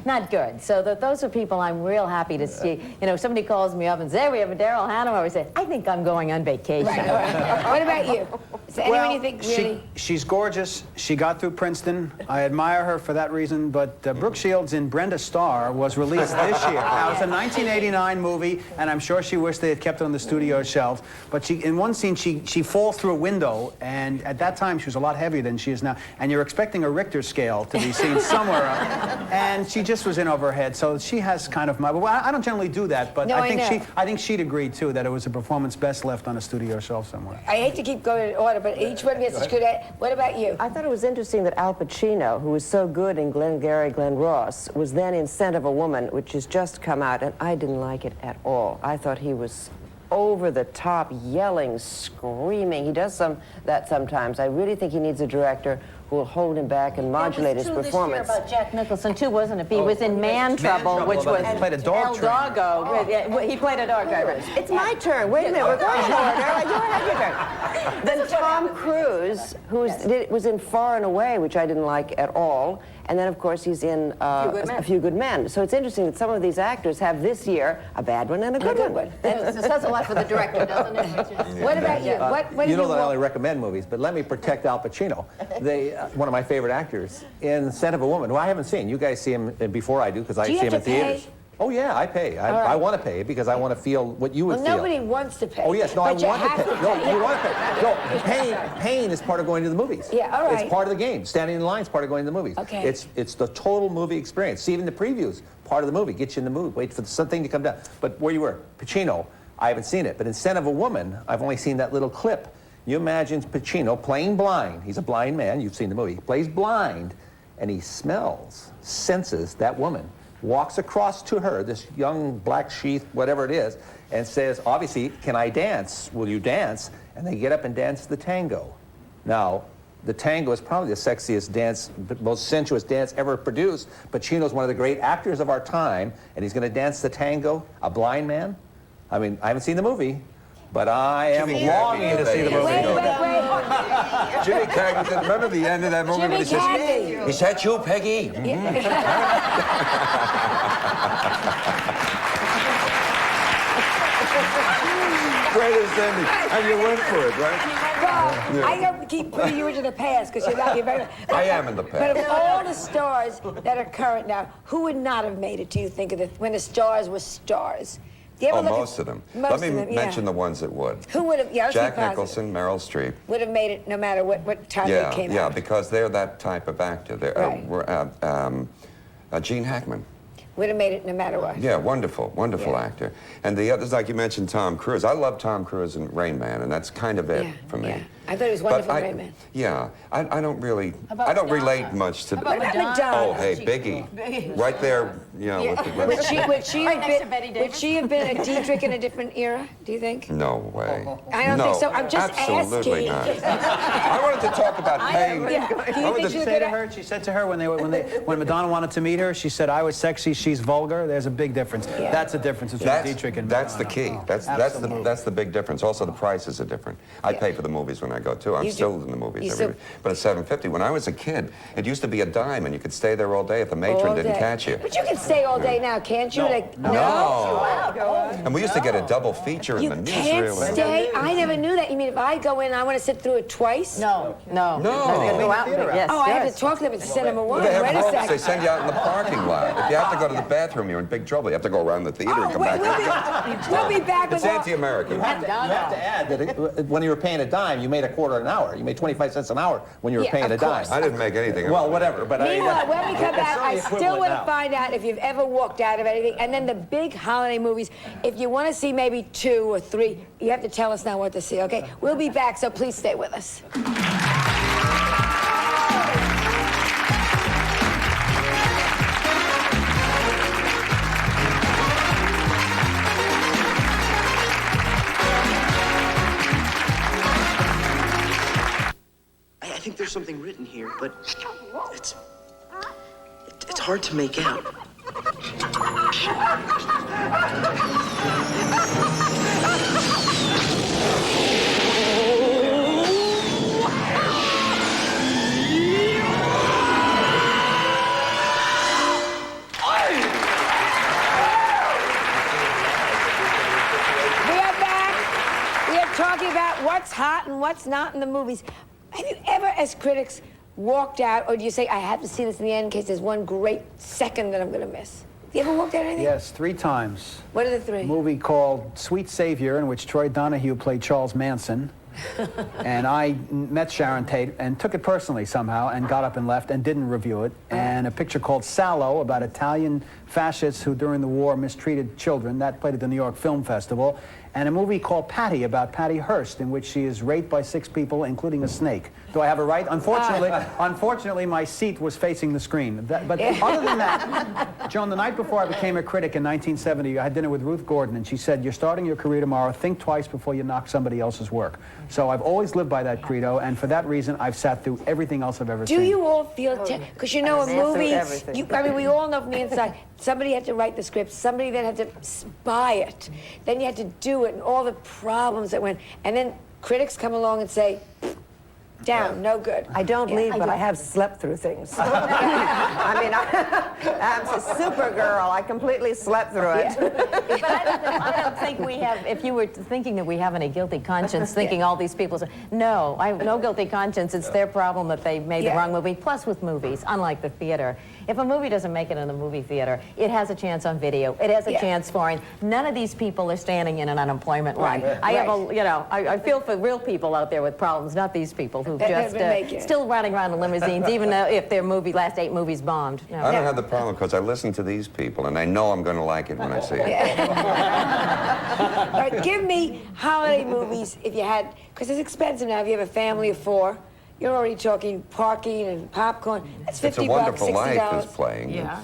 B: Not good. So those are people I'm real happy to see. You know, somebody calls me up and says, "Hey, we have a Daryl Hannah movie." I say, "I think I'm going on vacation."
J: Right. What about you? Is there anyone you think really...
R: She's gorgeous. She got through Princeton. I admire her for that reason, but Brooke Shields in Brenda Starr was released this year. Now, it's a 1989 movie, and I'm sure she wished they had kept it on the studio shelf. But in one scene, she falls through a window, and at that time, she was a lot heavier than she is now. And you're expecting a Richter scale to be seen somewhere up. And she just was in over her head. So she has kind of my... Well, I don't generally do that, but
J: No,
R: I think she'd agree, too, that it was a performance best left on a studio shelf somewhere.
J: I hate to keep going in order, but each one gets good at... What about you?
F: I thought it was interesting that Al Pacino, who was so good in Glengarry Glen Ross, was then in Scent of a Woman, which has just come out, and I didn't like it at all. I thought he was over the top, yelling, screaming. He does that sometimes. I really think he needs a director who will hold him back and modulate his performance.
B: This year about Jack Nicholson too, wasn't it? He was in Man Trouble, which was
R: He played a dog
B: El
R: trainer.
B: Doggo. He played a dog driver.
F: It's my turn. Wait a minute. We're going to order. You have your turn. Then Tom Cruise, who was in Far and Away, which I didn't like at all, And then, of course, he's in A Few Good Men. So it's interesting that some of these actors have this year a bad one and a good one.
J: It says a lot for the director, doesn't it? What about you? What
E: You know that I only recommend movies, but let me protect Al Pacino. One of my favorite actors in Scent of a Woman, who I haven't seen. You guys see him before I do, because I see him in theaters. Oh, yeah, I pay. I want to pay because I want to feel what you would feel.
J: Nobody wants to pay.
E: Oh, yes. No, I want to pay. No, you want to pay. No, pain is part of going to the movies.
J: Yeah, all right.
E: It's part of the game. Standing in line is part of going to the movies.
J: Okay.
E: It's the total movie experience. See, even the previews, part of the movie. Get you in the mood. Wait for something to come down. But where you were, Pacino, I haven't seen it. But in Scent of a Woman, I've only seen that little clip. You imagine Pacino playing blind. He's a blind man. You've seen the movie. He plays blind, and he senses that woman. Walks across to her, this young black sheath, whatever it is, and says, obviously, can I dance? Will you dance? And they get up and dance the tango. Now, the tango is probably the sexiest dance, most sensuous dance ever produced. Pacino's one of the great actors of our time, and he's going to dance the tango, a blind man? I mean, I haven't seen the movie, but I am longing to see the movie.
J: Wait.
S: Jimmy Cagney, remember the end of that movie?
J: Jimmy
S: He says,
J: Cagney.
S: is that you, Peggy? Greatest ending. And you went for it, right?
J: Well,
S: Yeah.
J: I don't keep putting you into the past because you're not very.
S: I am in the past.
J: But of all the stars that are current now, who would not have made it? Do you think when the stars were stars? Do you ever look
S: Most of them.
J: Most
S: Let me
J: of them, yeah.
S: mention the ones that would.
J: Who would have? Yeah, let's be
S: Jack
J: positive.
S: Nicholson, Meryl Streep.
J: Would have made it no matter what time they came out.
S: Yeah, because they're that type of actor. They're, Gene Hackman.
J: Would have made it no matter what.
S: Yeah, wonderful actor. And the others, like you mentioned, Tom Cruise. I love Tom Cruise in Rain Man, and that's kind of it for me.
J: Yeah. I thought he was wonderful in Rain Man.
S: Yeah, I don't really,
J: about
S: I don't
J: Madonna?
S: relate much to.
J: How about Madonna?
S: Oh, hey, Biggie, right there, you know.
J: Yeah.
S: With the,
J: Would she have been a Dietrich in a different era? Do you think?
S: no way.
J: I don't think so. I'm just
S: absolutely
J: asking.
S: not. I wanted to talk about pain.
J: Yeah. Do you think she'd
R: Say to her, she said to her when Madonna wanted to meet her, she said, "I was sexy, she's vulgar." There's a big difference.
J: Yeah.
R: That's a difference between Dietrich and
S: That's
R: Madonna.
S: the key. That's the big difference. Also, the prices are different. I pay for the movies when I go too. I'm still in the movies every week. But it's $7.50. When I was a kid, it used to be a dime, and you could stay there all day if the matron
J: All
S: didn't
J: day.
S: catch you.
J: But you can stay all day now, can't you?
S: No. And we used to get a double feature in the
J: You can't
S: newsreel.
J: stay. I never knew that. You mean if I go in, I want to sit through it twice?
L: No.
S: No.
L: Go out. Yes.
J: Oh, I have to talk to them at Cinema One.
S: They have
J: Wait a
S: ropes.
J: second.
S: They send you out in the parking lot. If you have to go to the bathroom, you're in big trouble. You have to go around the theater and come back.
J: We'll be back with
S: It's anti-American.
E: You have to add that when you were paying a dime, you made a quarter an hour. You made 25 cents an hour when you were paying a dime.
S: I didn't make anything.
E: Well, whatever. But
J: Meanwhile, when we come back, I
E: it's the
J: still want to
E: equivalent now.
J: find out if you've ever walked out of anything. And then the big holiday movies, if you want to see maybe 2 or 3, you have to tell us now what to see, okay? We'll be back, so please stay with us.
H: I think there's something written here, but it's hard to make out.
J: We are back. We are talking about what's hot and what's not in the movies. Have you ever, as critics, walked out, or do you say, I have to see this in the end in case there's one great second that I'm going to miss? You ever walked out of anything?
R: Yes, 3 times.
J: What are the 3?
R: A movie called Sweet Savior, in which Troy Donahue played Charles Manson. And I met Sharon Tate and took it personally somehow and got up and left and didn't review it. And a picture called Sallow about Italian fascists who during the war mistreated children. That played at the New York Film Festival. And a movie called Patty about Patty Hearst, in which she is raped by 6 people, including a snake. Do I have it right? Unfortunately, my seat was facing the screen. But other than that, Joan, the night before I became a critic in 1970, I had dinner with Ruth Gordon, and she said, "You're starting your career tomorrow. Think twice before you knock somebody else's work." So I've always lived by that credo, and for that reason, I've sat through everything else I've ever seen.
J: Do you all feel, because you know, a movie, I mean, we all know from the inside, somebody had to write the script, somebody then had to buy it, then you had to do it, and all the problems that went, and then critics come along and say, Down, no good.
F: I don't lead, but I have slept through things. I mean, I'm a super girl. I completely slept through it.
B: But I don't think we have, if you were thinking that we have any guilty conscience, thinking all these people, no, I have no guilty conscience. It's their problem that they made the wrong movie. Plus with movies, unlike the theater, if a movie doesn't make it in the movie theater, it has a chance on video. It has a chance foreign. None of these people are standing in an unemployment line. I have a, you know, I feel for real people out there with problems, not these people who just still running around in limousines, even though if their last 8 movies bombed. No.
S: I don't have the problem because I listen to these people and I know I'm going to like it when I see it.
J: All right, give me holiday movies if you had, because it's expensive now if you have a family of 4. You're already talking parking and popcorn. That's $50,
S: It's a Wonderful
J: $60.
S: Life is playing.
J: Yeah.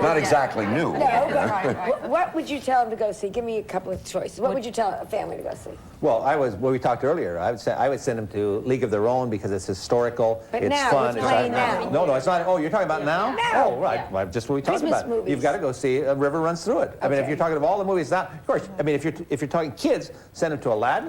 S: Not exactly new.
J: No, but what would you tell them to go see? Give me a couple of choices. What would you tell a family to go see?
E: Well, well, we talked earlier. I would send them to League of Their Own because it's historical.
J: But
E: it's
J: now,
E: fun.
J: it's playing now.
E: No, it's not. Oh, you're talking about now?
J: Now.
E: Oh, right. Well, just what we talked
J: Christmas
E: about.
J: movies.
E: You've got to go see A River Runs Through It. I mean, if you're talking of all the movies now, of course. I mean, if you're talking kids, send them to Aladdin.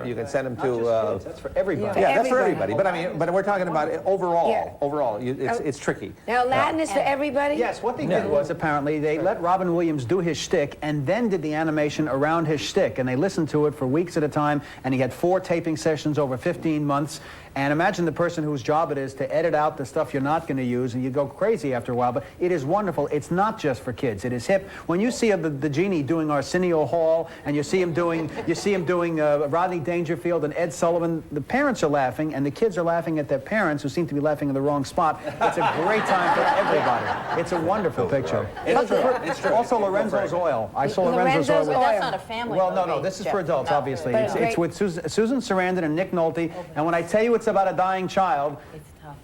E: You can send them to.
R: That's for everybody.
E: Yeah, that's for everybody. But I mean, but we're talking about overall.
J: Yeah.
E: Overall, it's tricky.
J: Now, Aladdin is for everybody?
R: Yes, what they did was apparently they let Robin Williams do his shtick and then did the animation around his shtick, and they listened to it for weeks at a time, and he had 4 taping sessions over 15 months. And imagine the person whose job it is to edit out the stuff you're not going to use, and you go crazy after a while. But it is wonderful. It's not just for kids. It is hip. When you see the genie doing Arsenio Hall, and you see him doing Rodney Dangerfield and Ed Sullivan, the parents are laughing, and the kids are laughing at their parents, who seem to be laughing in the wrong spot. It's a great time for everybody. It's a wonderful picture. It's also Lorenzo's Oil. I saw Lorenzo's Oil.
B: But that's not a family
R: Well, no,
B: movie,
R: this is
B: Jeff.
R: for adults, obviously.
J: But
R: It's with Susan Sarandon and Nick Nolte, and when I tell you it's about a dying child,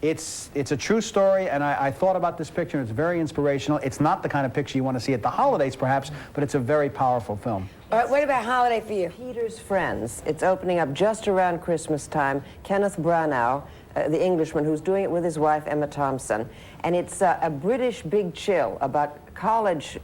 R: it's a true story, and I thought about this picture, and it's very inspirational. It's not the kind of picture you want to see at the holidays, perhaps, but it's a very powerful film.
J: All right, what about holiday for you?
F: Peter's Friends. It's opening up just around Christmas time. Kenneth Branagh, the Englishman, who's doing it with his wife, Emma Thompson. And it's a British big chill about college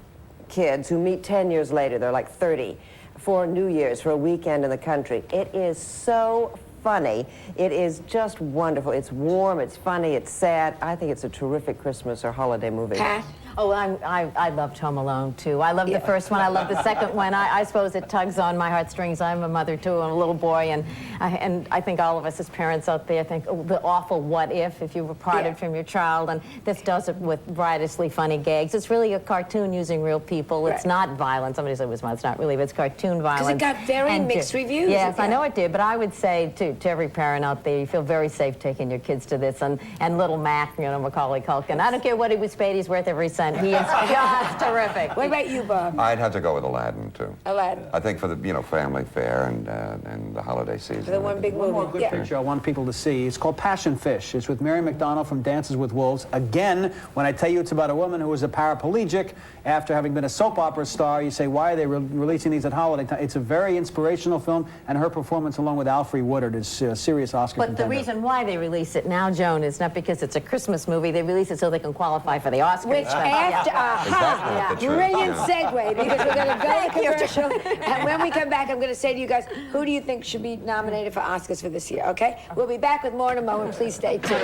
F: kids who meet 10 years later. They're like 30 for New Year's, for a weekend in the country. It is so funny. It is just wonderful. It's warm, it's funny, it's sad. I think it's a terrific Christmas or holiday movie.
J: Pat?
B: Oh, I loved Home Alone, too. I loved the first one. I loved the second one. I suppose it tugs on my heartstrings. I'm a mother, too, and a little boy, and I think all of us as parents out there think, oh, the awful what if you were parted from your child, and this does it with riotously funny gags. It's really a cartoon using real people. It's not violent. Somebody said it was violent. It's not really, but it's cartoon violence.
J: Because it got very mixed reviews.
B: Yes, I know it did, but I would say to every parent out there, you feel very safe taking your kids to this, and little Mac, you know, Macaulay Culkin. I don't care what he was paid, he's worth every cent. He is just terrific.
J: What about you, Bob?
S: I'd have to go with Aladdin, too.
J: Aladdin.
S: I think for the, family fare and the holiday season.
J: For the one big movie.
R: One more good picture I want people to see. It's called Passion Fish. It's with Mary McDonnell from Dances with Wolves. Again, when I tell you it's about a woman who was a paraplegic after having been a soap opera star, you say, why are they releasing these at holiday time? It's a very inspirational film, and her performance along with Alfre Woodard is a serious Oscar contender.
B: But the reason why they release it now, Joan, is not because it's a Christmas movie. They release it so they can qualify for the Oscars.
J: Which after, brilliant segue, because we're going to go to commercial, and when we come back, I'm going to say to you guys, who do you think should be nominated for Oscars for this year, okay? We'll be back with more in a moment. Please stay tuned.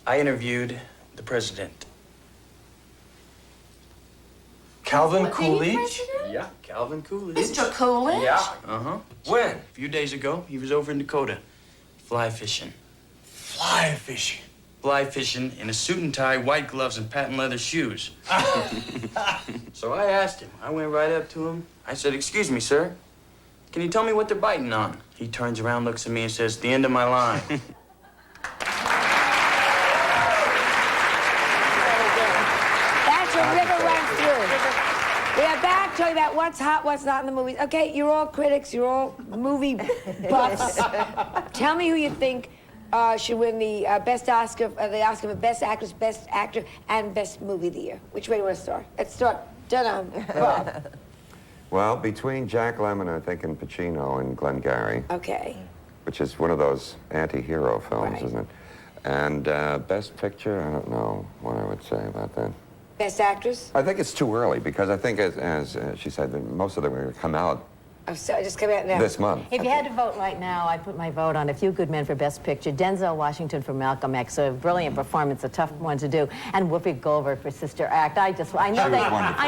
P: I interviewed the president.
Q: Calvin Coolidge?
P: Yeah, Calvin Coolidge.
K: Mr. Coolidge?
P: Yeah. When? A few days ago, he was over in Dakota, fly fishing.
Q: Fly fishing?
P: Fly fishing in a suit and tie, white gloves, and patent leather shoes. So I asked him. I went right up to him. I said, "Excuse me, sir. Can you tell me what they're biting on?" He turns around, looks at me, and says, "The end of my line."
J: That's a river runs through. We are back talking about what's hot, what's not in the movies. Okay, you're all critics, you're all movie buffs. Tell me who you think should win the best Oscar, the Oscar for Best Actress, Best Actor, and Best Movie of the Year. Which way do you want to start? Let's start.
S: Well, between Jack Lemmon, I think, and Pacino and Glengarry.
J: Okay.
S: which is one of those anti-hero films, isn't it? And Best Picture, I don't know what I would say about that.
J: Best actress?
S: I think it's too early because I think, as she said, that most of them are going to come out
J: Oh, so just come out now.
S: this month.
T: If you had to vote right now, I'd put my vote on A Few Good Men for Best Picture, Denzel Washington for Malcolm X, a brilliant performance, a tough one to do, and Whoopi Goldberg for Sister Act. I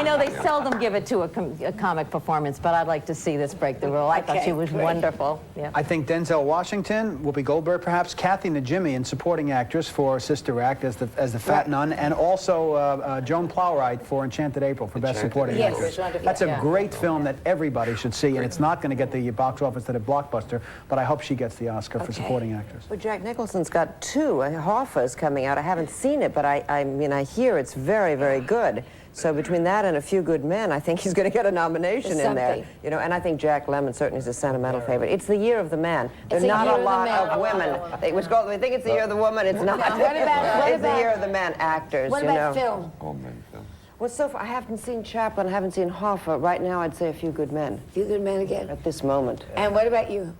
T: know they seldom give it to a comic performance, but I'd like to see this break the rule. I thought she was wonderful. Yeah.
R: I think Denzel Washington, Whoopi Goldberg, perhaps Kathy Najimy in supporting actress for Sister Act as the fat nun, and also Joan Plowright for Enchanted April for Best Supporting Actress. That's a great film that everybody should see, and it's not going to get the box office that a blockbuster, but I hope she gets the Oscar for supporting actress.
F: Well, Jack Nicholson's got 2. Hoffa's coming out. I haven't seen it, but I mean, I hear it's very, very good. So between that and A Few Good Men, I think he's going to get a nomination in there. You know, and I think Jack Lemmon certainly is a sentimental favorite. It's the year of the man. There's not a lot of women. They think it's the year of the woman. It's not. It's the year of the man actors.
J: What about film?
S: Oh, man, film.
F: Well, so far, I haven't seen Chaplin, I haven't seen Hoffa. Right now, I'd say A Few Good Men.
J: A Few Good Men again?
F: At this moment.
J: And what about you?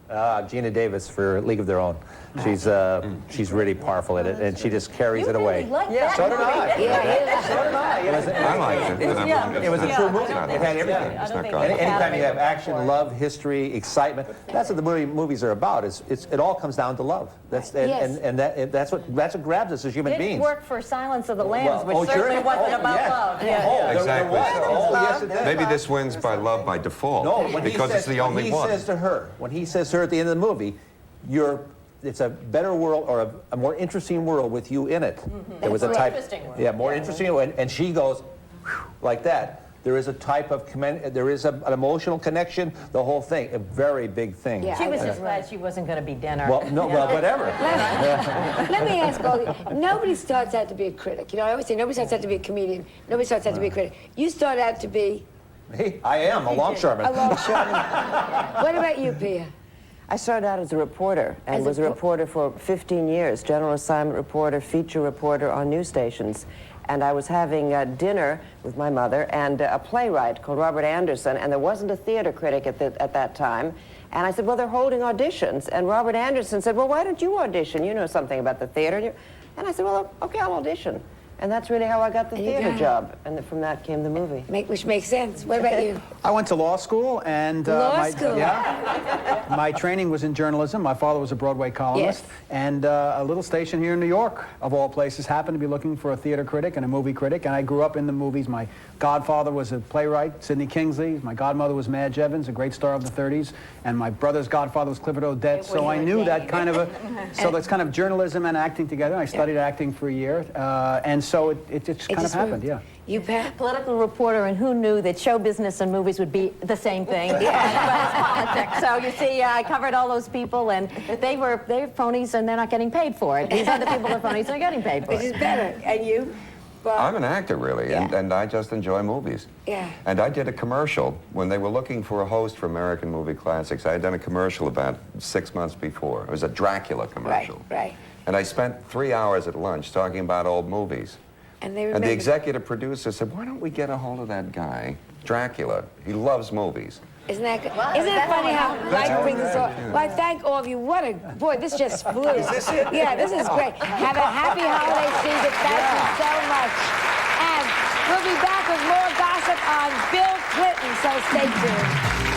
U: Gina Davis for League of Their Own. She's really powerful at it, and she just carries it away.
J: Yeah,
U: so did I.
J: Yeah,
U: so did I.
S: I liked it.
U: It was a true movie. It had everything. Anytime you have action, love, history, excitement, that's what the movies are about. It all comes down to love. That's what grabs us as human
T: It
U: beings.
T: didn't work for Silence of the Lambs, which certainly wasn't about love.
S: Exactly.
U: Yes, it did.
S: Maybe this wins by love by default.
U: No,
S: because it's the only one.
U: When he says to her at the end of the movie, it's a better world or a more interesting world with you in it. There was a type, more interesting, and she goes like that. There is a type of there is an emotional connection. The whole thing, a very big thing.
T: She was just glad she wasn't going to be dinner.
U: Well, no, well, whatever.
J: Let me ask all you, nobody starts out to be a critic. You know, I always say nobody starts out to be a comedian. Nobody starts out to be a critic. You start out to be...
U: Me? I am a longshoreman.
J: A longshoreman. What about you, Pia?
F: I started out as a reporter and was a reporter for 15 years, general assignment reporter, feature reporter on news stations. And I was having dinner with my mother and a playwright called Robert Anderson, and there wasn't a theater critic at that time. And I said, well, they're holding auditions. And Robert Anderson said, well, why don't you audition? You know something about the theater. And I said, well, okay, I'll audition. And that's really how I got the theater job. And from that came the movie.
J: Which makes sense. What about you?
R: I went to law school, and my training was in journalism. My father was a Broadway columnist, and a little station here in New York, of all places, happened to be looking for a theater critic and a movie critic, and I grew up in the movies. My godfather was a playwright, Sidney Kingsley. My godmother was Madge Evans, a great star of the 30s, and my brother's godfather was Clifford Odette, so I knew that kind of that's kind of journalism and acting together. I studied acting for a year, and so it just kind of happened,
J: You, Pat?
T: Political reporter, and who knew that show business and movies would be the same thing? But it's politics. So you see, I covered all those people, and they're phonies, and they're not getting paid for it. These other people are phonies, and they're getting paid for it.
J: Which is better. And you? Bob?
S: I'm an actor, really, and I just enjoy movies.
J: Yeah.
S: And I did a commercial when they were looking for a host for American Movie Classics. I had done a commercial about 6 months before. It was a Dracula commercial.
J: Right.
S: And I spent 3 hours at lunch talking about old movies.
J: And
S: the executive producer said, why don't we get a hold of that guy, Dracula? He loves movies.
J: Isn't that good? Isn't it funny how life brings us all? Well, I thank all of you. Boy, this just flew.
S: Is this it?
J: Yeah, this is great. Have a happy holiday season. Thank you so much. And we'll be back with more gossip on Bill Clinton, so stay tuned.